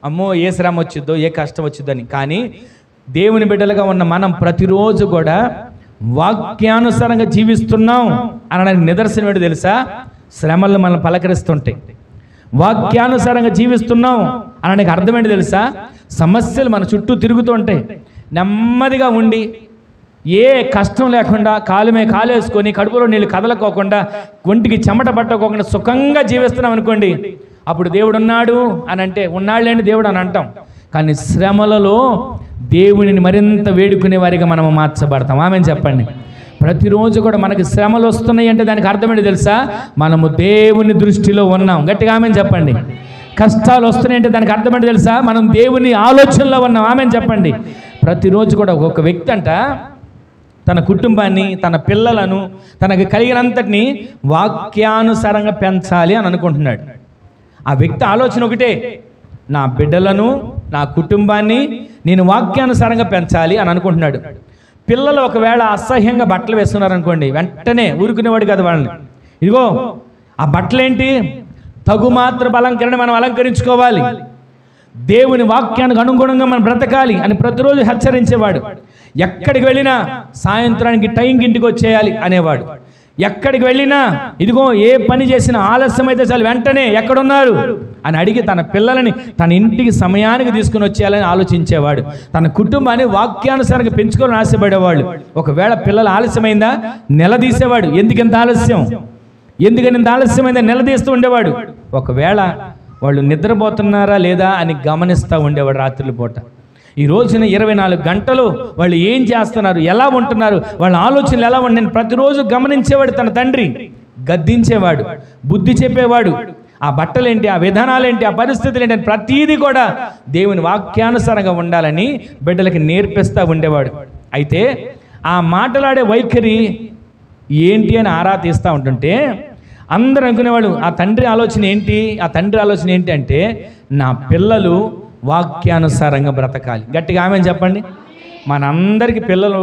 అమ్మో ఏ శ్రమ వచ్చిద్దో, ఏ కష్టం వచ్చిద్దో అని. కానీ దేవుని బిడ్డలుగా ఉన్న మనం ప్రతిరోజు కూడా వాక్యానుసారంగా జీవిస్తున్నాం అనడానికి నిదర్శనం ఏంటో తెలుసా? శ్రమలు మనల్ని పలకరిస్తుంటాయి. వాక్యానుసారంగా జీవిస్తున్నాం అనడానికి అర్థం ఏంటో తెలుసా? సమస్యలు మన చుట్టూ తిరుగుతుంటాయి. నెమ్మదిగా ఉండి ఏ కష్టం లేకుండా కాలు మీద కాలు వేసుకొని కడుపులో నీళ్ళు కదలకోకుండా ఒంటికి చెమట పట్టకోకుండా సుఖంగా జీవిస్తున్నాం అనుకోండి, అప్పుడు దేవుడు ఉన్నాడు అని అంటే ఉన్నాళ్ళేంటి దేవుడు అని అంటాం. కానీ శ్రమలలో దేవునిని మరింత వేడుకునే వారిగా మనము మార్చబడతాం. ఆమెను చెప్పండి. ప్రతిరోజు కూడా మనకి శ్రమలు వస్తున్నాయి అంటే దానికి అర్థమేంటి తెలుసా? మనము దేవుని దృష్టిలో ఉన్నాం. గట్టిగా ఆమెను చెప్పండి. కష్టాలు వస్తున్నాయంటే దానికి అర్థమేంటి తెలుసా? మనం దేవుని ఆలోచనలో ఉన్నాం. ఆమెను చెప్పండి. ప్రతిరోజు కూడా ఒక వ్యక్తి అంట తన కుటుంబాన్ని, తన పిల్లలను, తనకు కలిగినంతటిని వాక్యానుసారంగా పెంచాలి అని అనుకుంటున్నాడు. ఆ వ్యక్తి ఆలోచన ఒకటే, నా బిడ్డలను, నా కుటుంబాన్ని నేను వాక్యానుసారంగా పెంచాలి అని అనుకుంటున్నాడు. పిల్లలు ఒకవేళ అసహ్యంగా బట్టలు వేస్తున్నారనుకోండి, వెంటనే ఊరుకునేవాడు కదా వాళ్ళని. ఇదిగో ఆ బట్టలేంటి, తగుమాత్ర అలంకరణ మనం అలంకరించుకోవాలి, దేవుని వాక్యానికి అనుగుణంగా మనం బ్రతకాలి అని ప్రతిరోజు హెచ్చరించేవాడు. ఎక్కడికి వెళ్ళినా సాయంత్రానికి టైంకి ఇంటికి వచ్చేయాలి అనేవాడు. ఎక్కడికి వెళ్ళినా ఇదిగో ఏ పని చేసినా ఆలస్యం అయితే చాలు వెంటనే ఎక్కడున్నారు అని అడిగి తన పిల్లలని తన ఇంటికి సమయానికి తీసుకుని వచ్చేయాలని ఆలోచించేవాడు. తన కుటుంబాన్ని వాక్యానుసారంగా పెంచుకోవాలని ఆశపడేవాళ్ళు. ఒకవేళ పిల్లలు ఆలస్యమైందా నిలదీసేవాడు, ఎందుకంత ఆలస్యం, ఎందుకని ఇంత ఆలస్యమైందా నిలదీస్తూ ఉండేవాడు. ఒకవేళ వాళ్ళు నిద్రపోతున్నారా లేదా అని గమనిస్తూ ఉండేవాడు రాత్రుల పూట. ఈ రోజున 24 గంటలు వాళ్ళు ఏం చేస్తున్నారు, ఎలా ఉంటున్నారు, వాళ్ళ ఆలోచనలు ఎలా ఉండి ప్రతిరోజు గమనించేవాడు. తన తండ్రి గద్దించేవాడు, బుద్ధి చెప్పేవాడు. ఆ బట్టలేంటి, ఆ విధానాలేంటి, ఆ పరిస్థితులు ఏంటి అని ప్రతీది కూడా దేవుని వాక్యానుసారంగా ఉండాలని బిడ్డలకి నేర్పిస్తూ ఉండేవాడు. అయితే ఆ మాటలాడే వైఖరి ఏంటి అని ఆరా తీస్తూ ఉంటుంటే అందరూ అనుకునేవాడు, ఆ తండ్రి ఆలోచన ఏంటి, ఆ తండ్రి ఆలోచన ఏంటి అంటే నా పిల్లలు వాక్యానుసారంగా బ్రతకాలి. గట్టిగా ఆమెను చెప్పండి. మనందరికీ పిల్లలు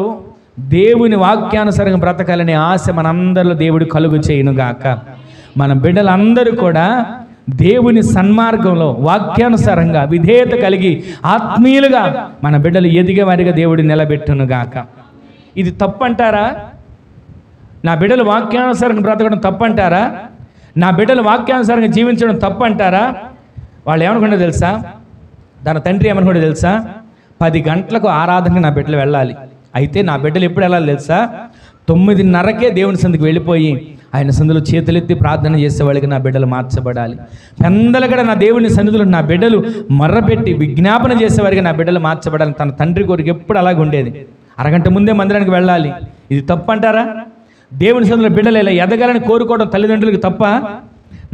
దేవుని వాక్యానుసారంగా బ్రతకాలనే ఆశ మనందరిలో దేవుడు కలుగు చేయునుగాక. మన బిడ్డలందరూ కూడా దేవుని సన్మార్గంలో వాక్యానుసారంగా విధేయత కలిగి ఆత్మీయులుగా మన బిడ్డలు ఎదిగే వారిగా దేవుడు నిలబెట్టునుగాక. ఇది తప్పంటారా? నా బిడ్డలు వాక్యానుసారంగా బ్రతకడం తప్పంటారా? నా బిడ్డలు వాక్యానుసారంగా జీవించడం తప్పంటారా? వాళ్ళు ఏమనుకుంటారో తెలుసా? తన తండ్రి ఏమనుకుంటే తెలుసా? 10 గంటలకు ఆరాధనకి నా బిడ్డలు వెళ్ళాలి. అయితే నా బిడ్డలు ఎప్పుడు వెళ్ళాలి తెలుసా? 9:30కే దేవుని సందుకు వెళ్ళిపోయి ఆయన సందులో చేతులెత్తి ప్రార్థన చేసేవాళ్ళకి నా బిడ్డలు మార్చబడాలి. పెందలగడ నా దేవుని సన్నిధిలో నా బిడ్డలు మర్రపెట్టి విజ్ఞాపన చేసేవారికి నా బిడ్డలు మార్చబడాలి. తన తండ్రి కోరిక ఎప్పుడు అలాగే ఉండేది. అరగంట ముందే మందిరానికి వెళ్ళాలి. ఇది తప్పంటారా? దేవుని సన్నిధిలో బిడ్డలు ఇలా ఎదగాలని కోరుకోవడం తల్లిదండ్రులకు తప్ప?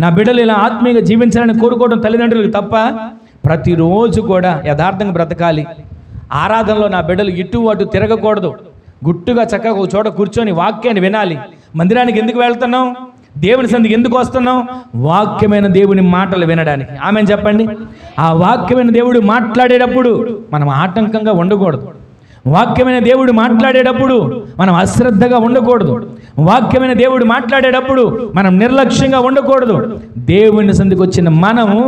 నా బిడ్డలు ఇలా ఆత్మీయంగా జీవించాలని కోరుకోవడం తల్లిదండ్రులకు తప్ప? ప్రతిరోజు కూడా యథార్థంగా బ్రతకాలి. ఆరాధనలో నా బిడ్డలు ఇటు అటు తిరగకూడదు. గుట్టుగా చక్కగా ఒక చోట కూర్చొని వాక్యాన్ని వినాలి. మందిరానికి ఎందుకు వెళ్తున్నాం? దేవుని సన్నిధికి ఎందుకు వస్తున్నాం? వాక్యమైన దేవుని మాటలు వినడానికి. ఆమెను చెప్పండి. ఆ వాక్యమైన దేవుడు మాట్లాడేటప్పుడు మనం ఆటంకంగా ఉండకూడదు. వాక్యమైన దేవుడు మాట్లాడేటప్పుడు మనం అశ్రద్ధగా ఉండకూడదు. వాక్యమైన దేవుడు మాట్లాడేటప్పుడు మనం నిర్లక్ష్యంగా ఉండకూడదు. దేవుని సన్నిధికి వచ్చిన మనము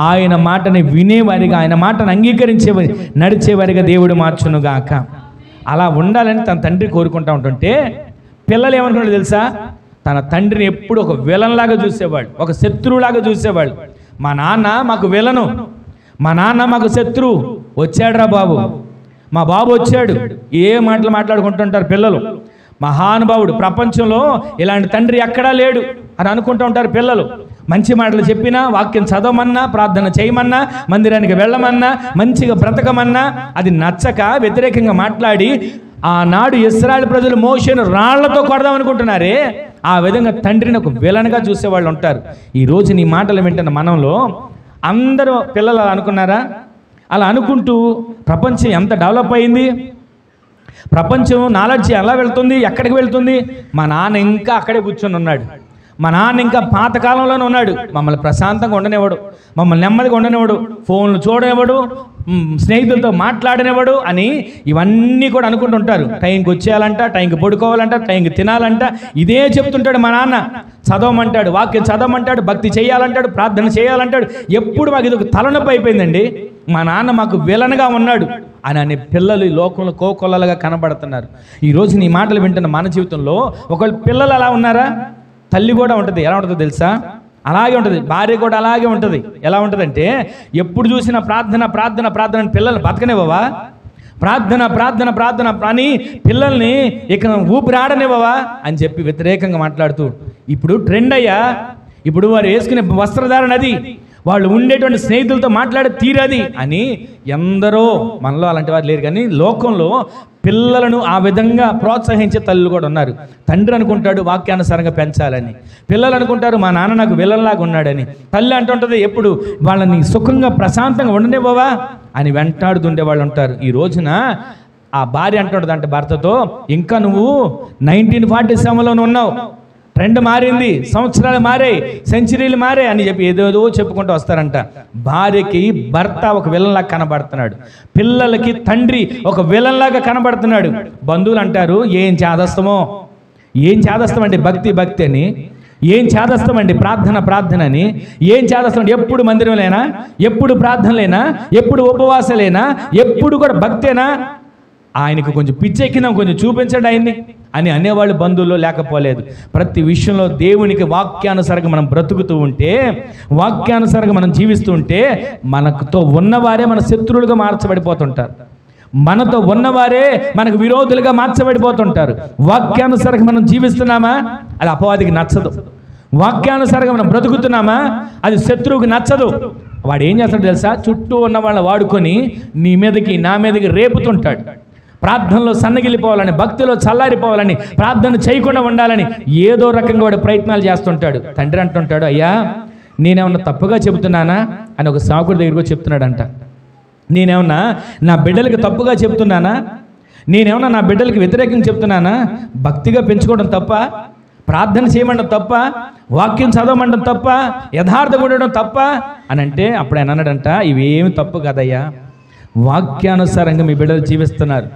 ఆయన మాటని వినేవారిగా, ఆయన మాటను అంగీకరించేవారి, నడిచేవారిగా దేవుడు మార్చునుగాక. అలా ఉండాలని తన తండ్రి కోరుకుంటూ ఉంటుంటే పిల్లలు ఏమనుకున్నాడు తెలుసా? తన తండ్రిని ఎప్పుడు ఒక విలన్లాగా చూసేవాడు, ఒక శత్రువులాగా చూసేవాడు. మా నాన్న మాకు విలను, మా నాన్న మాకు శత్రువు. వచ్చాడురా బాబు, మా బాబు వచ్చాడు. ఏ మాటలు మాట్లాడుకుంటుంటారు పిల్లలు. మహానుభావుడు, ప్రపంచంలో ఇలాంటి తండ్రి ఎక్కడా లేడు అని అనుకుంటూ ఉంటారు పిల్లలు. మంచి మాటలు చెప్పినా, వాక్యం చదవమన్నా, ప్రార్థన చేయమన్నా, మందిరానికి వెళ్ళమన్నా, మంచిగా బ్రతకమన్నా అది నచ్చక వ్యతిరేకంగా మాట్లాడి ఆనాడు ఇశ్రాయేలు ప్రజలు మోషేను రాళ్లతో కొడదాం అనుకుంటున్నారే, ఆ విధంగా తండ్రిని ఒక విలన్గా చూసేవాళ్ళు ఉంటారు. ఈరోజు నీ మాటలు వింటున్న మనంలో అందరూ పిల్లలు అనుకున్నారా? అలా అనుకుంటూ ప్రపంచం ఎంత డెవలప్ అయింది, ప్రపంచం నాలెడ్జ్ ఎలా వెళ్తుంది, ఎక్కడికి వెళ్తుంది. మా నాన్న ఇంకా అక్కడే కూర్చొని ఉన్నాడు, మా నాన్న ఇంకా పాతకాలంలోనే ఉన్నాడు. మమ్మల్ని ప్రశాంతంగా ఉండనివ్వడు, మమ్మల్ని నెమ్మదిగా ఉండనివ్వడు, ఫోన్లు చూడనివ్వడు, స్నేహితులతో మాట్లాడనివ్వడు అని ఇవన్నీ కూడా అనుకుంటుంటారు. టైంకి వచ్చేయాలంట, టైంకి పడుకోవాలంట, టైంకి తినాలంట, ఇదే చెప్తుంటాడు మా నాన్న. చదవమంటాడు, వాక్యం చదవమంటాడు, భక్తి చేయాలంటాడు, ప్రార్థన చేయాలంటాడు. ఎప్పుడు మాకు ఇది ఒక తలనొప్పి అయిపోయిందండి. మా నాన్న మాకు విలన్గా ఉన్నాడు అని అనే పిల్లలు ఈ లోకంలో కోకొల్లలుగా కనబడుతున్నారు. ఈరోజు నీ మాటలు వింటున్న మన జీవితంలో ఒకవేళ పిల్లలు అలా ఉన్నారా? తల్లి కూడా ఉంటుంది. ఎలా ఉంటుందో తెలుసా? అలాగే ఉంటుంది. భార్య కూడా అలాగే ఉంటుంది. ఎలా ఉంటుందంటే ఎప్పుడు చూసినా ప్రార్థన ప్రార్థన ప్రార్థన అని పిల్లల్ని బతకనివ్వవా? ప్రార్థన ప్రార్థన ప్రార్థన అని పిల్లల్ని ఇక ఊపిరాడనివ్వవా అని చెప్పి వ్యతిరేకంగా మాట్లాడుతూ, ఇప్పుడు ట్రెండ్ అయ్యా, ఇప్పుడు వారు వేసుకునే వస్త్రధారణ అది, వాళ్ళు ఉండేటువంటి స్నేహితులతో మాట్లాడే తీరది అని ఎందరో, మనలో అలాంటి వారు లేరు కానీ లోకంలో పిల్లలను ఆ విధంగా ప్రోత్సహించే తల్లులు కూడా ఉన్నారు. తండ్రి అనుకుంటాడు వాక్యానుసారంగా పెంచాలని, పిల్లలు అనుకుంటారు మా నాన్న నాకు విలన్లాగా ఉన్నాడని. తల్లి అంటుంటుంది ఎప్పుడు వాళ్ళని సుఖంగా ప్రశాంతంగా ఉండనివ్వవా అని వెంటాడుతుండే వాళ్ళు ఉంటారు. ఈ రోజున ఆ భార్య అంటుంటుంది అంటే భర్తతో, ఇంకా నువ్వు 1947లోనే ఉన్నావు, ట్రెండ్ మారింది, సంవత్సరాలు మారాయి, సెంచరీలు మారాయి అని చెప్పి ఏదేదో చెప్పుకుంటూ వస్తారంట. భార్యకి భర్త ఒక విలన్లాగా కనబడుతున్నాడు, పిల్లలకి తండ్రి ఒక విలన్లాగా కనబడుతున్నాడు. బంధువులు అంటారు ఏం చేదస్తమో, ఏం చేదస్తామండి భక్తి భక్తి అని, ఏం చేదస్తామండి ప్రార్థన ప్రార్థన అని, ఏం చేదస్తామండి ఎప్పుడు మందిరంలేనా, ఎప్పుడు ప్రార్థనలేనా, ఎప్పుడు ఉపవాసలేనా, ఎప్పుడు కూడా భక్తేనా, ఆయనకు కొంచెం పిచ్చెక్కినాం కొంచెం చూపించండి ఆయన్ని అని అనేవాళ్ళు బంధువుల్లో లేకపోలేదు. ప్రతి విషయంలో దేవునికి వాక్యానుసారంగా మనం బ్రతుకుతూ ఉంటే, వాక్యానుసారంగా మనం జీవిస్తూ ఉంటే మనతో ఉన్నవారే మన శత్రువులుగా మార్చబడిపోతుంటారు, మనతో ఉన్నవారే మనకు విరోధులుగా మార్చబడిపోతుంటారు. వాక్యానుసారంగా మనం జీవిస్తున్నామా అది అపవాదికి నచ్చదు, వాక్యానుసారంగా మనం బ్రతుకుతున్నామా అది శత్రువుకి నచ్చదు. వాడు ఏం చేస్తాడు తెలుసా? చుట్టూ ఉన్న వాళ్ళని వాడుకొని నీ మీదకి నా మీదకి రేపుతుంటాడు. ప్రార్థనలో సన్నగిలిపోవాలని, భక్తిలో చల్లారిపోవాలని, ప్రార్థన చేయకుండా ఉండాలని ఏదో రకంగా వాడు ప్రయత్నాలు చేస్తుంటాడు. తండ్రి అంటుంటాడు అయ్యా నేనేమన్నా తప్పుగా చెబుతున్నానా అని ఒక సాకుడి దగ్గరకు చెప్తున్నాడంట. నేనేమన్నా నా బిడ్డలకి తప్పుగా చెప్తున్నానా, నేనేమన్నా నా బిడ్డలకి వ్యతిరేకంగా చెప్తున్నానా? భక్తిగా పెంచుకోవడం తప్ప, ప్రార్థన చేయమండం తప్ప, వాక్యం చదవమండం తప్ప, యథార్థం ఉండడం తప్ప అని అంటే అప్పుడు ఆయన అన్నాడంట ఇవేమి తప్పు కదయ్యా, వాక్యానుసారంగా మీ బిడ్డలు జీవిస్తున్నారు.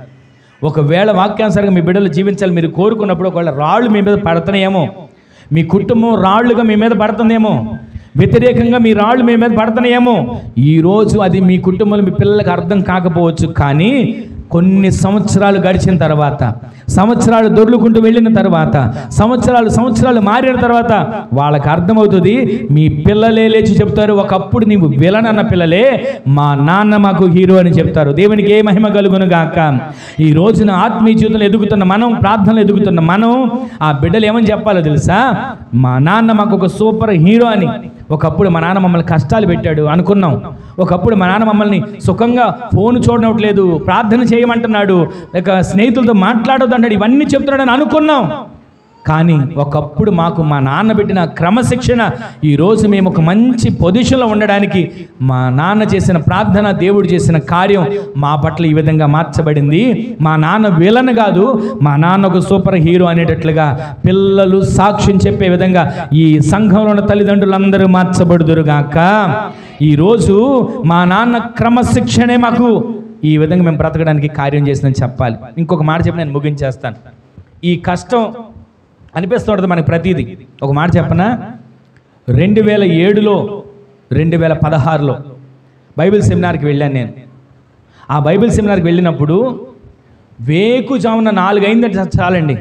ఒకవేళ వాక్యానుసారంగా మీ బిడ్డలు జీవించాలి మీరు కోరుకున్నప్పుడు ఒకవేళ రాళ్ళు మీ మీద పడుతున్నాయేమో, మీ కుటుంబం రాళ్ళుగా మీ మీద పడుతుందేమో, వ్యతిరేకంగా మీ రాళ్ళు మీ మీద పడుతున్నాయేమో, ఈరోజు అది మీ కుటుంబంలో మీ పిల్లలకు అర్థం కాకపోవచ్చు. కానీ కొన్ని సంవత్సరాలు గడిచిన తర్వాత, సంవత్సరాలు దొర్లుకుంటూ వెళ్ళిన తర్వాత, సంవత్సరాలు మారిన తర్వాత వాళ్ళకి అర్థమవుతుంది. మీ పిల్లలే లేచి చెప్తారు ఒకప్పుడు నీవు విలన్ అన్న పిల్లలే మా నాన్న మాకు హీరో అని చెప్తారు. దేవునికి ఏ మహిమ కలుగును గాక. ఈ రోజున ఆత్మీయ జీవితంలో ఎదుగుతున్న మనం, ప్రార్థనలు ఎదుగుతున్న మనం ఆ బిడ్డలు ఏమని చెప్పాలో తెలుసా? మా నాన్న మాకు ఒక సూపర్ హీరో అని. ఒకప్పుడు మా నాన్న మమ్మల్ని కష్టాలు పెట్టాడు అనుకున్నాం, ఒకప్పుడు మా నాన్న మమ్మల్ని సుఖంగా ఫోన్ చూడనట్లేదు, ప్రార్థన చేయమంటున్నాడు, లేక స్నేహితులతో మాట్లాడొద్దు అన్నాడు, ఇవన్నీ చెప్తున్నాడని అనుకున్నాం. కానీ ఒకప్పుడు మాకు మా నాన్న పెట్టిన క్రమశిక్షణ ఈరోజు మేము ఒక మంచి పొజిషన్లో ఉండడానికి మా నాన్న చేసిన ప్రార్థన, దేవుడు చేసిన కార్యం మా పట్ల ఈ విధంగా మార్చబడింది. మా నాన్న విలన్ కాదు, మా నాన్న ఒక సూపర్ హీరో అనేటట్లుగా పిల్లలు సాక్ష్యం చెప్పే విధంగా ఈ సంఘంలో ఉన్న తల్లిదండ్రులందరూ మార్చబడుదురుగాక. ఈరోజు మా నాన్న క్రమశిక్షణే మాకు ఈ విధంగా మేము బ్రతకడానికి కార్యం చేసిందని చెప్పాలి. ఇంకొక మాట చెప్పి నేను ముగించేస్తాను. ఈ కష్టం అనిపిస్తుంటుంది మనకి ప్రతిదీ. ఒక మాట చెప్పనా, 2007లో 2016లో బైబిల్ సెమినార్కి వెళ్ళాను నేను. ఆ బైబిల్ సెమినార్కి వెళ్ళినప్పుడు వేకుజామున 4 అయిందంటే చాలండి,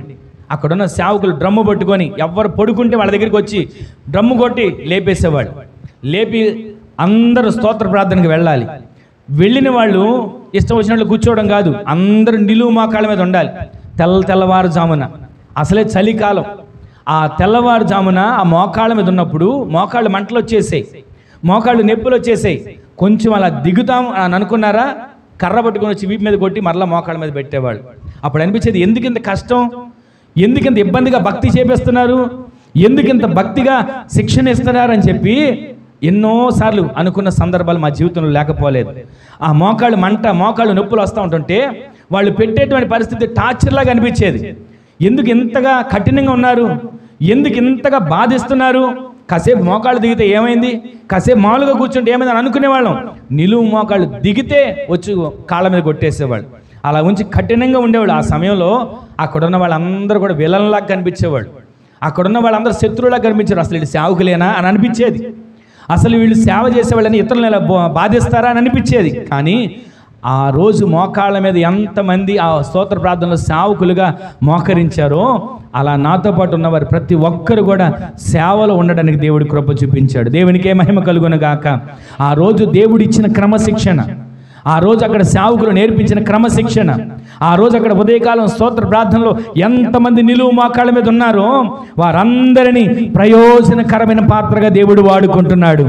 అక్కడున్న సేవకులు డ్రమ్ము పట్టుకొని ఎవరు పడుకుంటే వాళ్ళ దగ్గరికి వచ్చి డ్రమ్ము కొట్టి లేపేసేవాడు. లేపి అందరూ స్తోత్ర ప్రార్థనకి వెళ్ళాలి. వెళ్ళిన వాళ్ళు ఇష్టం వచ్చినట్లు కూర్చోవడం కాదు, అందరూ నిలువు మోకాళ్ళ మీద ఉండాలి. తెల్లవారుజామున అసలే చలికాలం. ఆ తెల్లవారుజామున ఆ మోకాళ్ళ మీద ఉన్నప్పుడు మోకాళ్ళు మంటలు వచ్చేసాయి, మోకాళ్ళు నొప్పులు వచ్చేసాయి. కొంచెం అలా దిగుతాం అని అనుకున్నారా, కర్ర పట్టుకొని వచ్చి వీపు మీద కొట్టి మరలా మోకాళ్ళ మీద పెట్టేవాళ్ళు. అప్పుడు అనిపించేది, ఎందుకింత కష్టం, ఎందుకింత ఇబ్బందిగా భక్తి చేపిస్తున్నారు, ఎందుకింత భక్తిగా శిక్షణ ఇస్తున్నారు అని చెప్పి ఎన్నోసార్లు అనుకున్న సందర్భాలు మా జీవితంలో లేకపోలేదు. ఆ మోకాళ్ళు మంట, మోకాళ్ళు నొప్పులు వస్తూ ఉంటుంటే వాళ్ళు పెట్టేటువంటి పరిస్థితి టార్చర్లాగా అనిపించేది. ఎందుకు ఇంతగా కఠినంగా ఉన్నారు, ఎందుకు ఇంతగా బాధిస్తున్నారు, కాసేపు మోకాళ్ళు దిగితే ఏమైంది, కాసేపు మామూలుగా కూర్చుంటే ఏమైంది అని అనుకునేవాళ్ళం. నిలువు మోకాళ్ళు దిగితే వచ్చి కాళ్ళ మీద కొట్టేసేవాళ్ళు. అలా ఉంచి కఠినంగా ఉండేవాళ్ళు. ఆ సమయంలో అక్కడున్న వాళ్ళందరూ కూడా విలన్లాగా కనిపించేవాడు, అక్కడున్న వాళ్ళందరూ శత్రువులాగా కనిపించారు. అసలు వీళ్ళు సేవకులేనా అని అనిపించేది, అసలు వీళ్ళు సేవ చేసేవాళ్ళని ఇతరులను ఎలా బాధిస్తారా అని అనిపించేది. కానీ ఆ రోజు మోకాళ్ళ మీద ఎంతమంది ఆ స్తోత్ర ప్రార్థనలో సేవకులుగా మోకరించారో అలా నాతో పాటు ఉన్నవారు ప్రతి ఒక్కరు కూడా సేవలో ఉండడానికి దేవుడి కృప చూపించాడు. దేవునికే మహిమ కలుగును గాక. ఆ రోజు దేవుడు ఇచ్చిన క్రమశిక్షణ, ఆ రోజు అక్కడ సేవకులు నేర్పించిన క్రమశిక్షణ, ఆ రోజు అక్కడ ఉదయకాలం స్తోత్ర ప్రార్థనలో ఎంతమంది నిలువు మోకాళ్ళ మీద ఉన్నారో వారందరినీ ప్రయోజనకరమైన పాత్రగా దేవుడు వాడుకుంటున్నాడు.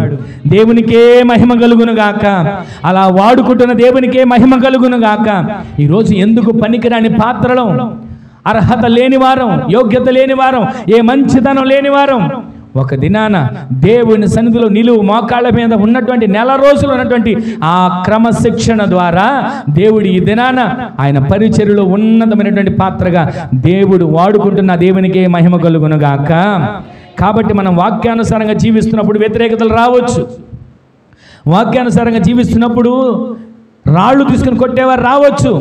దేవునికే మహిమ కలుగును గాక. అలా వాడుకుంటున్న దేవునికే మహిమ కలుగును గాక. ఈరోజు ఎందుకు పనికిరాని పాత్రలో, అర్హత లేని వారం, యోగ్యత లేని వారం, ఏ మంచితనం లేని వారం ఒక దినాన దేవుని సన్నిధిలో నిలువు మోకాళ్ళ మీద ఉన్నటువంటి నెల రోజులు ఉన్నటువంటి ఆ క్రమశిక్షణ ద్వారా దేవుడు ఈ దినాన ఆయన పరిచర్యలో ఉన్నతమైనటువంటి పాత్రగా దేవుడు వాడుకుంటున్న దేవునికే మహిమ కలుగును గాక. కాబట్టి మనం వాక్యానుసారంగా జీవిస్తున్నప్పుడు వ్యతిరేకతలు రావచ్చు, వాక్యానుసారంగా జీవిస్తున్నప్పుడు రాళ్ళు తీసుకుని కొట్టేవారు రావచ్చు,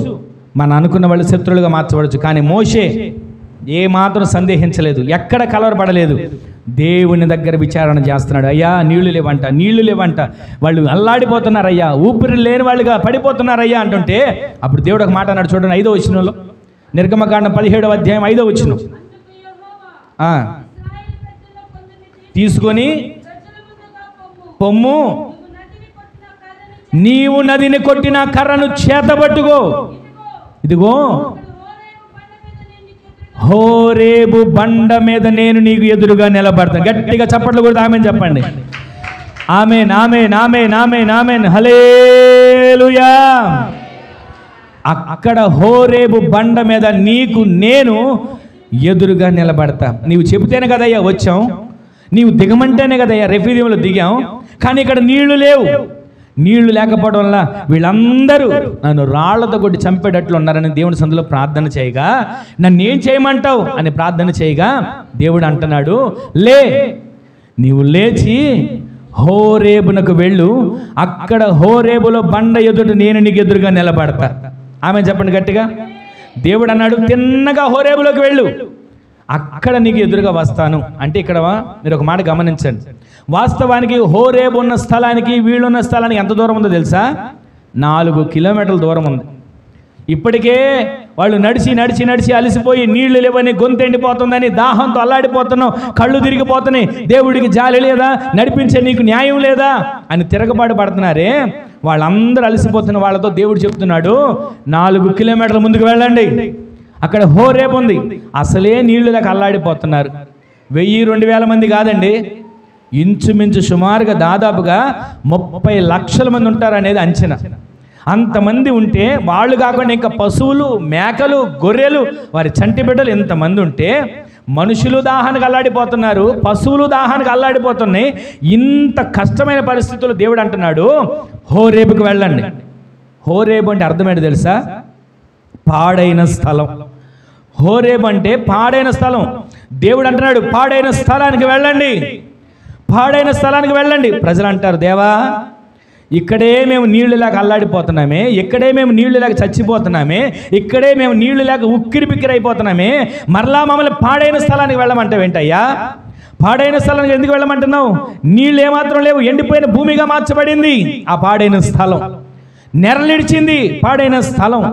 మనం అనుకున్న వాళ్ళు శత్రువులుగా మార్చవచ్చు. కానీ మోషే ఏ మాత్రం సందేహించలేదు, ఎక్కడ కలవరపడలేదు. దేవుని దగ్గర విచారణ చేస్తున్నాడు. అయ్యా నీళ్లు లేవంట, నీళ్లు లేవంట, వాళ్ళు అల్లాడిపోతున్నారయ్యా, ఊపిరి లేని వాళ్ళుగా పడిపోతున్నారయ్యా అంటుంటే అప్పుడు దేవుడు ఒక మాట అన్నాడు. చూడండి 5వ వచనంలో, నిర్గమకాండం 17వ అధ్యాయం 5వ వచనం. తీసుకొని పొమ్ము, నీవు నదిని కొట్టిన కర్రను చేతబట్టుకో, ఇదిగో హోరేబు బండ మీద నేను నీకు ఎదురుగా నిలబడతాను. గట్టిగా చప్పట్లు కూడా ఆమెన్ చెప్పండి. Amen, amen, amen, amen, amen, hallelujah. అక్కడ హోరేబు బండ మీద నీకు నేను ఎదురుగా నిలబడతా. నీవు చెబితేనే కదయ్యా వచ్చాం, నీవు దిగమంటేనే కదయ్యా రెఫీదీంలో దిగాం. కానీ ఇక్కడ నీళ్లు లేవు, నీళ్లు లేకపోవడం వల్ల వీళ్ళందరూ నన్ను రాళ్లతో కొట్టి చంపేటట్లు ఉన్నారని దేవుని సన్నిధిలో ప్రార్థన చేయగా, నన్ను ఏం చేయమంటావు అని ప్రార్థన చేయగా దేవుడు అంటున్నాడు, లే, నీవు లేచి హోరేబునకు వెళ్ళు, అక్కడ హోరేబులో బండ ఎదుట నేను నీకు ఎదురుగా నిలబడతా. ఆమె చెప్పండి గట్టిగా. దేవుడు అన్నాడు, తిన్నగా హోరేబులోకి వెళ్ళు, అక్కడ నీకు ఎదురుగా వస్తాను. అంటే ఇక్కడ మీరు ఒక మాట గమనించండి. వాస్తవానికి హోరేబు ఉన్న స్థలానికి వీళ్ళున్న స్థలానికి ఎంత దూరం ఉందో తెలుసా? 4 కిలోమీటర్ల దూరం ఉంది. ఇప్పటికే వాళ్ళు నడిచి నడిచి నడిచి అలసిపోయి నీళ్లు లేవని, గొంతు ఎండిపోతుందని, దాహంతో అల్లాడిపోతున్నావు, కళ్ళు తిరిగిపోతున్నాయి, దేవుడికి జాలి లేదా, నడిపించే నీకు న్యాయం లేదా అని తిరగబాటు పడుతున్నారే. వాళ్ళందరూ అలసిపోతున్న వాళ్ళతో దేవుడు చెప్తున్నాడు, 4 కిలోమీటర్ల ముందుకు వెళ్ళండి, అక్కడ హోరేబు ఉంది. అసలే నీళ్లు లేక అల్లాడిపోతున్నారు. 1000-2000 మంది కాదండి, ఇంచుమించు సుమారుగా దాదాపుగా 30 లక్షల మంది ఉంటారు అనేది అంచనా. అంతమంది ఉంటే, వాళ్ళు కాకుండా ఇంకా పశువులు, మేకలు, గొర్రెలు, వారి చంటి బిడ్డలు ఎంతమంది ఉంటే మనుషులు దాహానికి అల్లాడిపోతున్నారు, పశువులు దాహానికి అల్లాడిపోతున్నాయి. ఇంత కష్టమైన పరిస్థితుల్లో దేవుడు అంటున్నాడు, హోరేబుకి వెళ్ళండి. హోరేబు అంటే అర్థమేంటి తెలుసా? పాడైన స్థలం. హోరేబు అంటే పాడైన స్థలం. దేవుడు అంటున్నాడు, పాడైన స్థలానికి వెళ్ళండి, పాడైన స్థలానికి వెళ్ళండి. ప్రజలు అంటారు, దేవా ఇక్కడే మేము నీళ్లు లేక అల్లాడిపోతున్నామే, ఇక్కడే మేము నీళ్లు లేక చచ్చిపోతున్నామే, ఇక్కడే మేము నీళ్లు లేక ఉక్కిరి బిక్కిరి అయిపోతున్నామే, మరలా మమ్మల్ని పాడైన స్థలానికి వెళ్ళమంటావు ఏంటయ్యా? పాడైన స్థలానికి ఎందుకు వెళ్ళమంటున్నావు? నీళ్ళు ఏమాత్రం లేవు, ఎండిపోయిన భూమిగా మార్చబడింది ఆ పాడైన స్థలం, నెరలిడిచింది పాడైన స్థలం.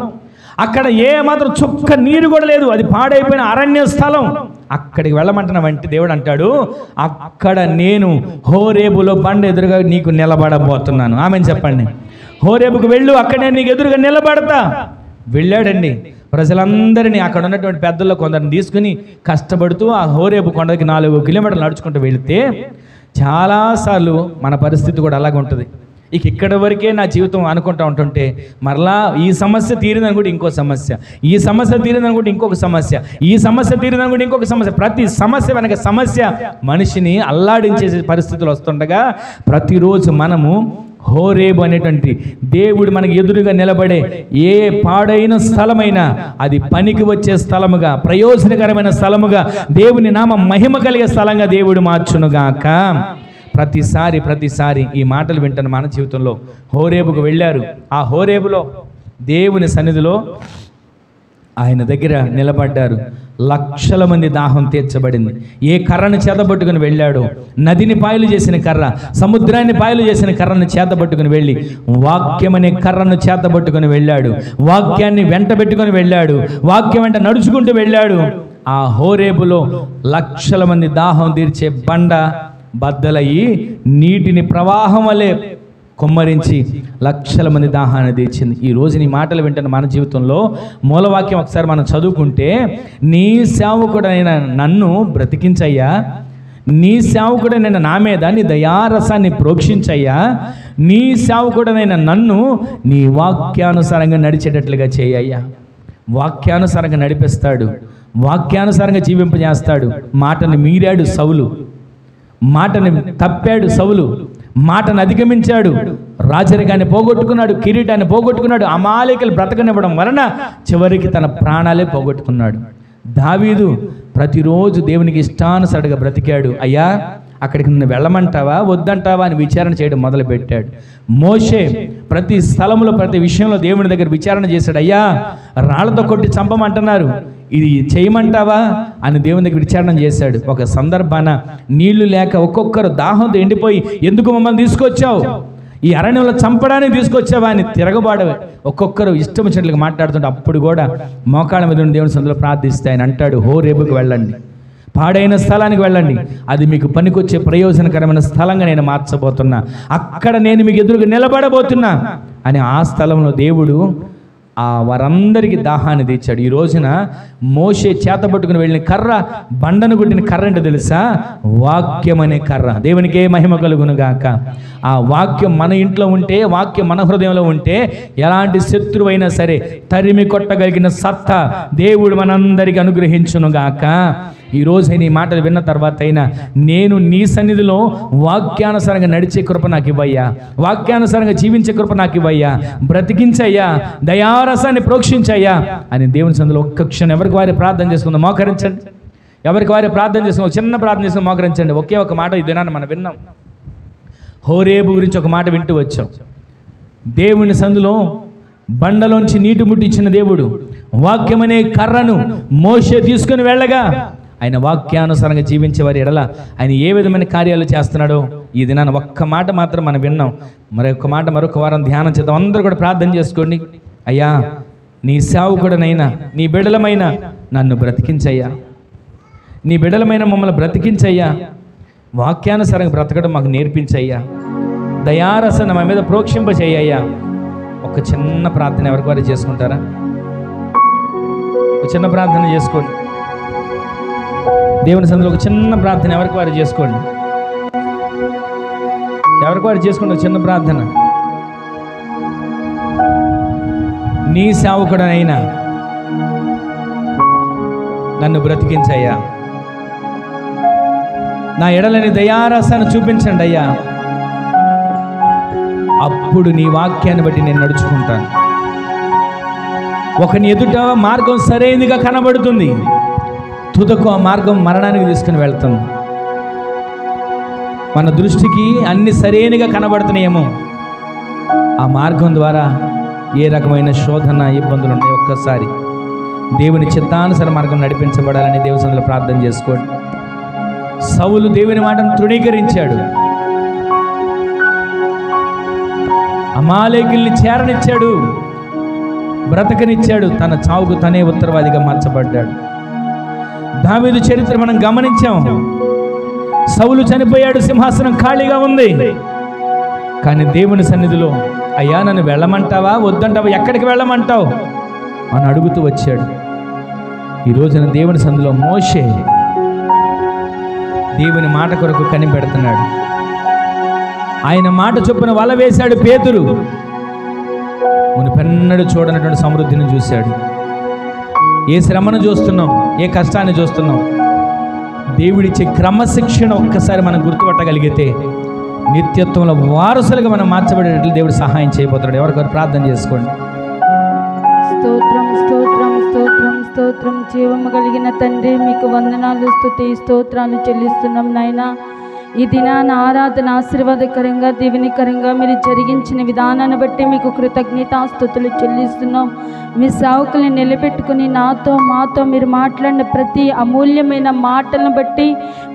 అక్కడ ఏ మాత్రం చుక్క నీరు కూడా లేదు, అది పాడైపోయిన అరణ్య స్థలం. అక్కడికి వెళ్ళమంటున్నావంటే దేవుడు అంటాడు, అక్కడ నేను హోరేబులో బండ ఎదురుగా నీకు నిలబడబోతున్నాను. ఆమెను చెప్పండి. హోరేబుకు వెళ్ళు, అక్కడ నేను నీకు ఎదురుగా నిలబడతా. వెళ్ళాడండి. ప్రజలందరినీ అక్కడ ఉన్నటువంటి పెద్దల్లో కొందరిని తీసుకుని కష్టపడుతూ ఆ హోరేబు కొండకి 4 కిలోమీటర్లు నడుచుకుంటూ వెళితే చాలాసార్లు మన పరిస్థితి కూడా అలాగే ఉంటుంది. ఇక్కడ వరకే నా జీవితం అనుకుంటూ ఉంటుంటే మరలా ఈ సమస్య తీరిందనుకుంటే ఇంకో సమస్య, ఈ సమస్య తీరిందనుకుంటే ఇంకొక సమస్య, ఈ సమస్య తీరిందనుకుంటే ఇంకొక సమస్య, ప్రతి సమస్య వెనక సమస్య మనిషిని అల్లాడించే పరిస్థితులు వస్తుండగా ప్రతిరోజు మనము హోరేబు అనేటువంటి దేవుడు మనకి ఎదురుగా నిలబడే ఏ పాడైన స్థలమైనా అది పనికి వచ్చే స్థలముగా, ప్రయోజనకరమైన స్థలముగా, దేవుని నామ మహిమ కలిగే స్థలంగా దేవుడు మార్చునుగాక. ప్రతిసారి ఈ మాటలు వింటున్న మన జీవితంలో హోరేబుకు వెళ్ళారు. ఆ హోరేబులో దేవుని సన్నిధిలో ఆయన దగ్గర నిలబడ్డారు. లక్షల మంది దాహం తీర్చబడింది. ఏ కర్రను చేతబట్టుకుని వెళ్ళాడో, నదిని పాయలు చేసిన కర్ర, సముద్రాన్ని పాయలు చేసిన కర్రను చేతబట్టుకుని వెళ్ళి వాక్యం అనే కర్రను చేతబట్టుకుని వెళ్ళాడు. వాక్యాన్ని వెంట పెట్టుకుని వెళ్ళాడు. వాక్యం వెంట నడుచుకుంటూ వెళ్ళాడు. ఆ హోరేబులో లక్షల మంది దాహం తీర్చే బండ బద్దలయ్యి నీటిని ప్రవాహం వలె కొమ్మరించి లక్షల మంది దాహాన్ని తీర్చింది. ఈ రోజు నీ మాటలు వింటున్న మన జీవితంలో మూలవాక్యం ఒకసారి మనం చదువుకుంటే, నీ సేవకుడైన నన్ను బ్రతికించయ్యా, నీ సేవకుడైన నా మీద నీ దయారసాన్ని ప్రోక్షించయ్యా, నీ సేవకుడైన నన్ను నీ వాక్యానుసారంగా నడిచేటట్లుగా చేయయ్యా. వాక్యానుసారంగా నడిపిస్తాడు, వాక్యానుసారంగా జీవింపజేస్తాడు. మాటను మీరాడు సౌలు, మాటను తప్పాడు సౌలు, మాటను అధిగమించాడు, రాజరికాన్ని పోగొట్టుకున్నాడు, కిరీటాన్ని పోగొట్టుకున్నాడు, అమాలేకులు బ్రతకనివ్వడం వలన చివరికి తన ప్రాణాలే పోగొట్టుకున్నాడు. దావీదు ప్రతిరోజు దేవునికి ఇష్టానుసారంగా బ్రతికాడు. అయ్యా అక్కడికి నిన్ను వెళ్ళమంటావా వద్దంటావా అని విచారణ చేయడం మొదలుపెట్టాడు. మోషే ప్రతి స్థలంలో ప్రతి విషయంలో దేవుని దగ్గర విచారణ చేశాడు. అయ్యా రాళ్లతో కొట్టి చంపమంటున్నారు, ఇది చేయమంటావా అని దేవుని దగ్గర విచారణ చేశాడు. ఒక సందర్భాన నీళ్లు లేక ఒక్కొక్కరు దాహంతో ఎండిపోయి, ఎందుకు మమ్మల్ని తీసుకొచ్చావు, ఈ అరణ్యంలో చంపడానికి తీసుకొచ్చావా అని తిరగబాడవే ఒక్కొక్కరు ఇష్టం వచ్చినట్లుగా మాట్లాడుతుంటే, అప్పుడు కూడా మోకాళ్ళ మీద ఉన్న దేవుని సందులో ప్రార్థిస్తే ఆయన అంటాడు, హోరేబుకు వెళ్ళండి, పాడైన స్థలానికి వెళ్ళండి, అది మీకు పనికొచ్చే ప్రయోజనకరమైన స్థలంగా నేను మార్చబోతున్నా, అక్కడ నేను మీకు ఎదురుగా నిలబడబోతున్నా అని ఆ స్థలంలో దేవుడు ఆ వారందరికీ దాహాన్ని తీర్చాడు. ఈ రోజున మోషే చేతబట్టుకుని వెళ్ళిన కర్ర, బండను కొట్టిన కర్ర అంటే తెలుసా? వాక్యం అనే కర్ర. దేవునికే మహిమ కలుగును గాక. ఆ వాక్యం మన ఇంట్లో ఉంటే, వాక్యం మన హృదయంలో ఉంటే ఎలాంటి శత్రువైనా సరే తరిమి కొట్టగలిగిన సత్తా దేవుడు మనందరికీ అనుగ్రహించును గాక. ఈరోజు నీ మాటలు విన్న తర్వాత అయినా నేను నీ సన్నిధిలో వాక్యానుసారంగా నడిచే కృప నాకు ఇవ్వయ్యా, వాక్యానుసారంగా జీవించే కృప నాకు ఇవ్వయ్యా, బ్రతికించయ్యా, దయారసాన్ని ప్రోక్షించయ్యా అని దేవుని సన్నిధిలో ఒక్క క్షణం ఎవరికి వారి ప్రార్థన చేసుకుందాం. మోకరించండి, ఎవరికి వారి ప్రార్థన చేసుకుందాం. చిన్న ప్రార్థన చేసుకుని మోకరించండి. ఒకే ఒక మాట ఈ దినాన్ని మనం విన్నాం. హోరేబు గురించి ఒక మాట వింటూ వచ్చాం. దేవుని సన్నిధిలో బండలోంచి నీటి ముట్టించిన దేవుడు వాక్యమనే కర్రను మోషే తీసుకుని వెళ్ళగా ఆయన వాక్యానుసారంగా జీవించే వారి ఎడల ఆయన ఏ విధమైన కార్యాలు చేస్తున్నాడో ఈ దినాన్ని ఒక్క మాట మాత్రం మనం విన్నాం. మరొక మాట మరొక వారం ధ్యానం చేద్దాం. అందరూ కూడా ప్రార్థన చేసుకోండి. అయ్యా నీ సేవకుడనైనా నీ బిడ్డలమైన నన్ను బ్రతికించయ్యా, నీ బిడ్డలమైన మమ్మల్ని బ్రతికించయ్యా, వాక్యానుసారంగా బ్రతకడం మాకు నేర్పించయ్యా, దయారసన మా మీద ప్రోక్షింపచేయ్యా. ఒక చిన్న ప్రార్థన ఎవరికి వారు చేసుకుంటారా? ఒక చిన్న ప్రార్థన చేసుకోండి. దేవుని సన్నిధిలో ఒక చిన్న ప్రార్థన ఎవరికి వారు చేసుకోండి. ఎవరికి వారు చేసుకోండి ఒక చిన్న ప్రార్థన. నీ సేవకుడనైనా నన్ను బ్రతికించయ్యా, నా ఎడలని దయారసాన్ని చూపించండి అయ్యా, అప్పుడు నీ వాక్యాన్ని బట్టి నేను నడుచుకుంటాను. ఒకని ఎదుట మార్గం సరైనదిగా కనబడుతుంది, తుదకు ఆ మార్గం మరణానికి తీసుకుని వెళ్తాము. మన దృష్టికి అన్ని సరైనగా కనబడుతున్నాయేమో, ఆ మార్గం ద్వారా ఏ రకమైన శోధన ఇబ్బందులు ఉన్నాయి ఒక్కసారి దేవుని చిత్తానుసార మార్గం నడిపించబడాలని దేవుని సన్నిధిలో ప్రార్థన చేసుకోండి. సౌలు దేవుని మాటను తృణీకరించాడు, అమాలేకుల్ని చేరనిచ్చాడు, బ్రతకనిచ్చాడు, తన చావుకు తనే ఉత్తరవాదిగా మార్చబడ్డాడు. దావీదు చరిత్ర మనం గమనించాం. సౌలు చనిపోయాడు, సింహాసనం ఖాళీగా ఉంది. కానీ దేవుని సన్నిధిలో అయ్యా నన్ను వెళ్ళమంటావా వద్దంటావా, ఎక్కడికి వెళ్ళమంటావు, అని అడుగుతూ వచ్చాడు. ఈ రోజున దేవుని సందులో మోషే దేవుని మాట కొరకు కనిపెడుతున్నాడు. ఆయన మాట చొప్పున వల వేశాడు పేతురు. మునుపెన్నడు చూడనటువంటి సమృద్ధిని చూశాడు. ఏ శ్రమను చూస్తున్నాం, ఏ కష్టాన్ని చూస్తున్నాం, దేవుడిచ్చే క్రమశిక్షణ ఒక్కసారి మనం గుర్తుపట్టగలిగితే నిత్యత్వంలో వారసులుగా మనం మార్చబడేటట్లు దేవుడు సహాయం చేయబోతున్నాడు. ఎవరికొరు ప్రార్థన చేసుకోండి. స్తోత్రం స్తోత్రం స్తోత్రం స్తోత్రం. జీవము కలిగిన తండ్రి, మీకు వందనాలు, స్తుతి, స్తోత్రాలు చెల్లిస్తున్నాం నాయనా. ఈ దినాన ఆరాధన ఆశీర్వాదకరంగా, దీవెనకరంగా మీరు జరిగించిన విధానాన్ని బట్టి మీకు కృతజ్ఞతాస్తుతులు చెల్లిస్తున్నాం. మీ సేవకుల్ని నిలబెట్టుకుని నాతో మాతో మీరు మాట్లాడిన ప్రతి అమూల్యమైన మాటలను బట్టి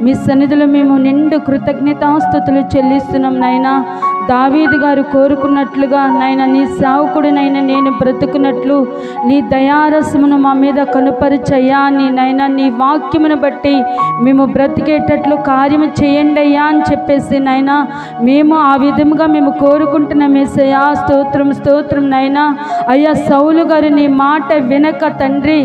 మీ సన్నిధిలో మేము నిండు కృతజ్ఞతాస్తుతులు చెల్లిస్తున్నాం నాయనా. దావీదు గారు కోరుకున్నట్లుగా నాయన, నీ సేవకుడినైనా నేను బ్రతుకున్నట్లు నీ దయారసమును మా మీద కనుపరిచయ్యా అని నాయన, నీ వాక్యమును బట్టి మేము బ్రతికేటట్లు కార్యము చేయండి అయ్యా అని చెప్పేసి నాయన, మేము ఆ విధముగా మేము కోరుకుంటున్నాం యేసయ్యా. స్తోత్రం స్తోత్రం నాయనా. అయ్యా, సౌలు గారు నీ మాట వినక తండ్రి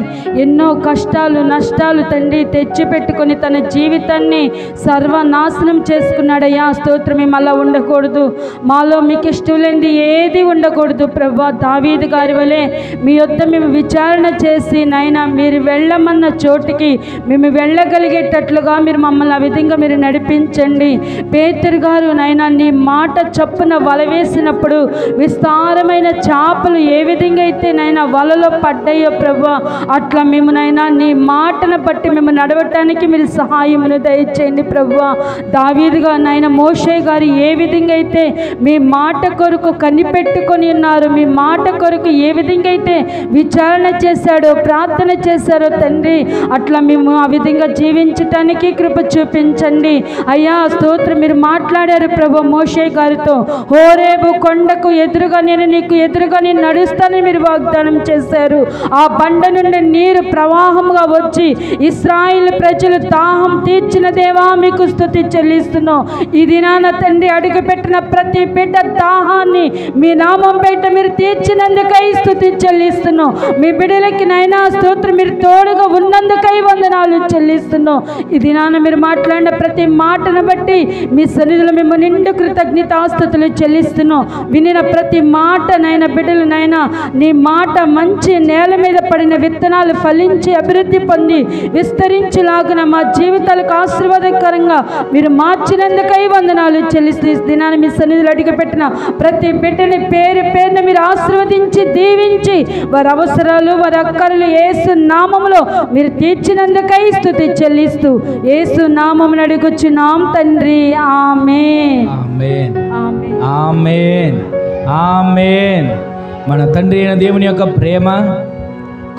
ఎన్నో కష్టాలు నష్టాలు తండ్రి తెచ్చిపెట్టుకొని తన జీవితాన్ని సర్వనాశనం చేసుకున్నాడయ్యా. స్తోత్రం. మేము అలా ఉండకూడదు, మాలో మీకు ఇష్టం లేనిది ఏది ఉండకూడదు ప్రభా. దావీదు గారి వలె మీ యొద్ద మేము విచారణ చేసి నాయన, మీరు వెళ్ళమన్న చోటికి మేము వెళ్ళగలిగేటట్లుగా మీరు మమ్మల్ని ఆ విధంగా మీరు నడిపించండి. పేతురు గారు నాయన, నీ మాట చప్పున వల వేసినప్పుడు విస్తారమైన చేపలు ఏ విధంగా అయితే నాయన వలలో పడ్డాయో ప్రభా, అట్లా మేము నాయన నీ మాటను బట్టి మేము నడవటానికి మీరు సహాయమును దయచేయండి ప్రభా. దావీదుగా నాయన మోషే గారు ఏ విధంగా అయితే మీ మాట కొరకు కనిపెట్టుకొని ఉన్నారు, మీ మాట కొరకు ఏ విధంగా అయితే విచారణ చేశాడో, ప్రార్థన చేశారో తండ్రి, అట్లా మేము ఆ విధంగా జీవించటానికి కృప చూపించండి అయ్యా. స్తోత్రం. మీరు మాట్లాడారు ప్రభు మోషే గారితో, హోరేబు కొండకు ఎదురుగా నేను నీకు ఎదురుగా నేను నడుస్తానని మీరు వాగ్దానం చేశారు. ఆ బండ నుండి నీరు ప్రవాహంగా వచ్చి ఇశ్రాయేలు ప్రజలు దాహం తీర్చిన దేవా మీకు స్తుతి చెల్లిస్తున్నాం. ఈ దినాన తండ్రి అడుగుపెట్టిన ప్రతి బిడ్డ దాహాన్ని మీ నామం బయట మీరు తీర్చినందుకై స్తుతి చెల్లిస్తున్నాం. మీ బిడ్డలకి నైనా స్తోత్రం, మీరు తోడుగా ఉన్నందుకై వందనాలు చెల్లిస్తున్నాం. ఈ దినాన మీరు మాట్లాడిన ప్రతి మాటను బట్టి మీ సన్నిధిలో మేము నిండు కృతజ్ఞతాస్తుతులు చెల్లిస్తున్నాం. వినిన ప్రతి మాట నైనా బిడ్డలు నైనా నీ మాట మంచి నేల మీద పడిన విత్తనాలు ఫలించి అభివృద్ధి పొంది విస్తరించులాగున మా జీవితాలకు ఆశీర్వాదకరంగా మీరు మార్చినందుకై వందనాలు చెల్లిస్తూ ఈ దినాన్ని మీ సన్నిధిలో అడుగుపెట్టిన ప్రతి బిడ్డని పేరు పేరున మీరు ఆశీర్వదించి దీవించి వారి అవసరాలు వారి అక్కర్లు యేసు నామములో మీరు తీర్చినందుకై స్తుతి చెల్లిస్తూ యేసు నామమును అడుగుచున్నాం తండ్రి. ఆమేన్. ఆమేన్. ఆమేన్. ఆమేన్. మన తండ్రి అయిన దేవుని యొక్క ప్రేమ,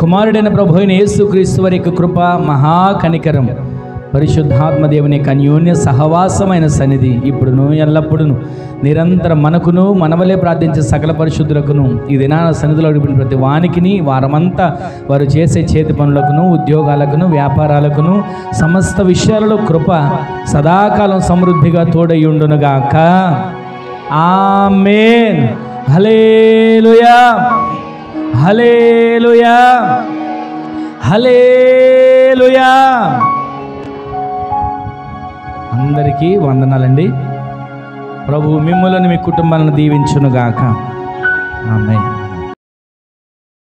కుమారుడైన ప్రభు అయిన యేసుక్రీస్తు వారి యొక్క కృప, మహాకనికరం, పరిశుద్ధాత్మ దేవుని యొక్క అన్యోన్య సహవాసమైన సన్నిధి ఇప్పుడును ఎల్లప్పుడూ నిరంతరం మనకును మనవలే ప్రార్థించే సకల పరిశుద్ధులకును ఈ దినాన సన్నిధిలో అడిగిన ప్రతి వానికిని వారమంతా వారు చేసే చేతి పనులకును ఉద్యోగాలకును వ్యాపారాలకును సమస్త విషయాలలో కృప సదాకాలం సమృద్ధిగా తోడయ్యుండునుగాక. ఆమేన్. హల్లెలూయా. హల్లెలూయా. హల్లెలూయా. అందరికీ వందనాలండి. ప్రభువు మిమ్ములను మీ కుటుంబాలను దీవించునుగాక. ఆమేన్.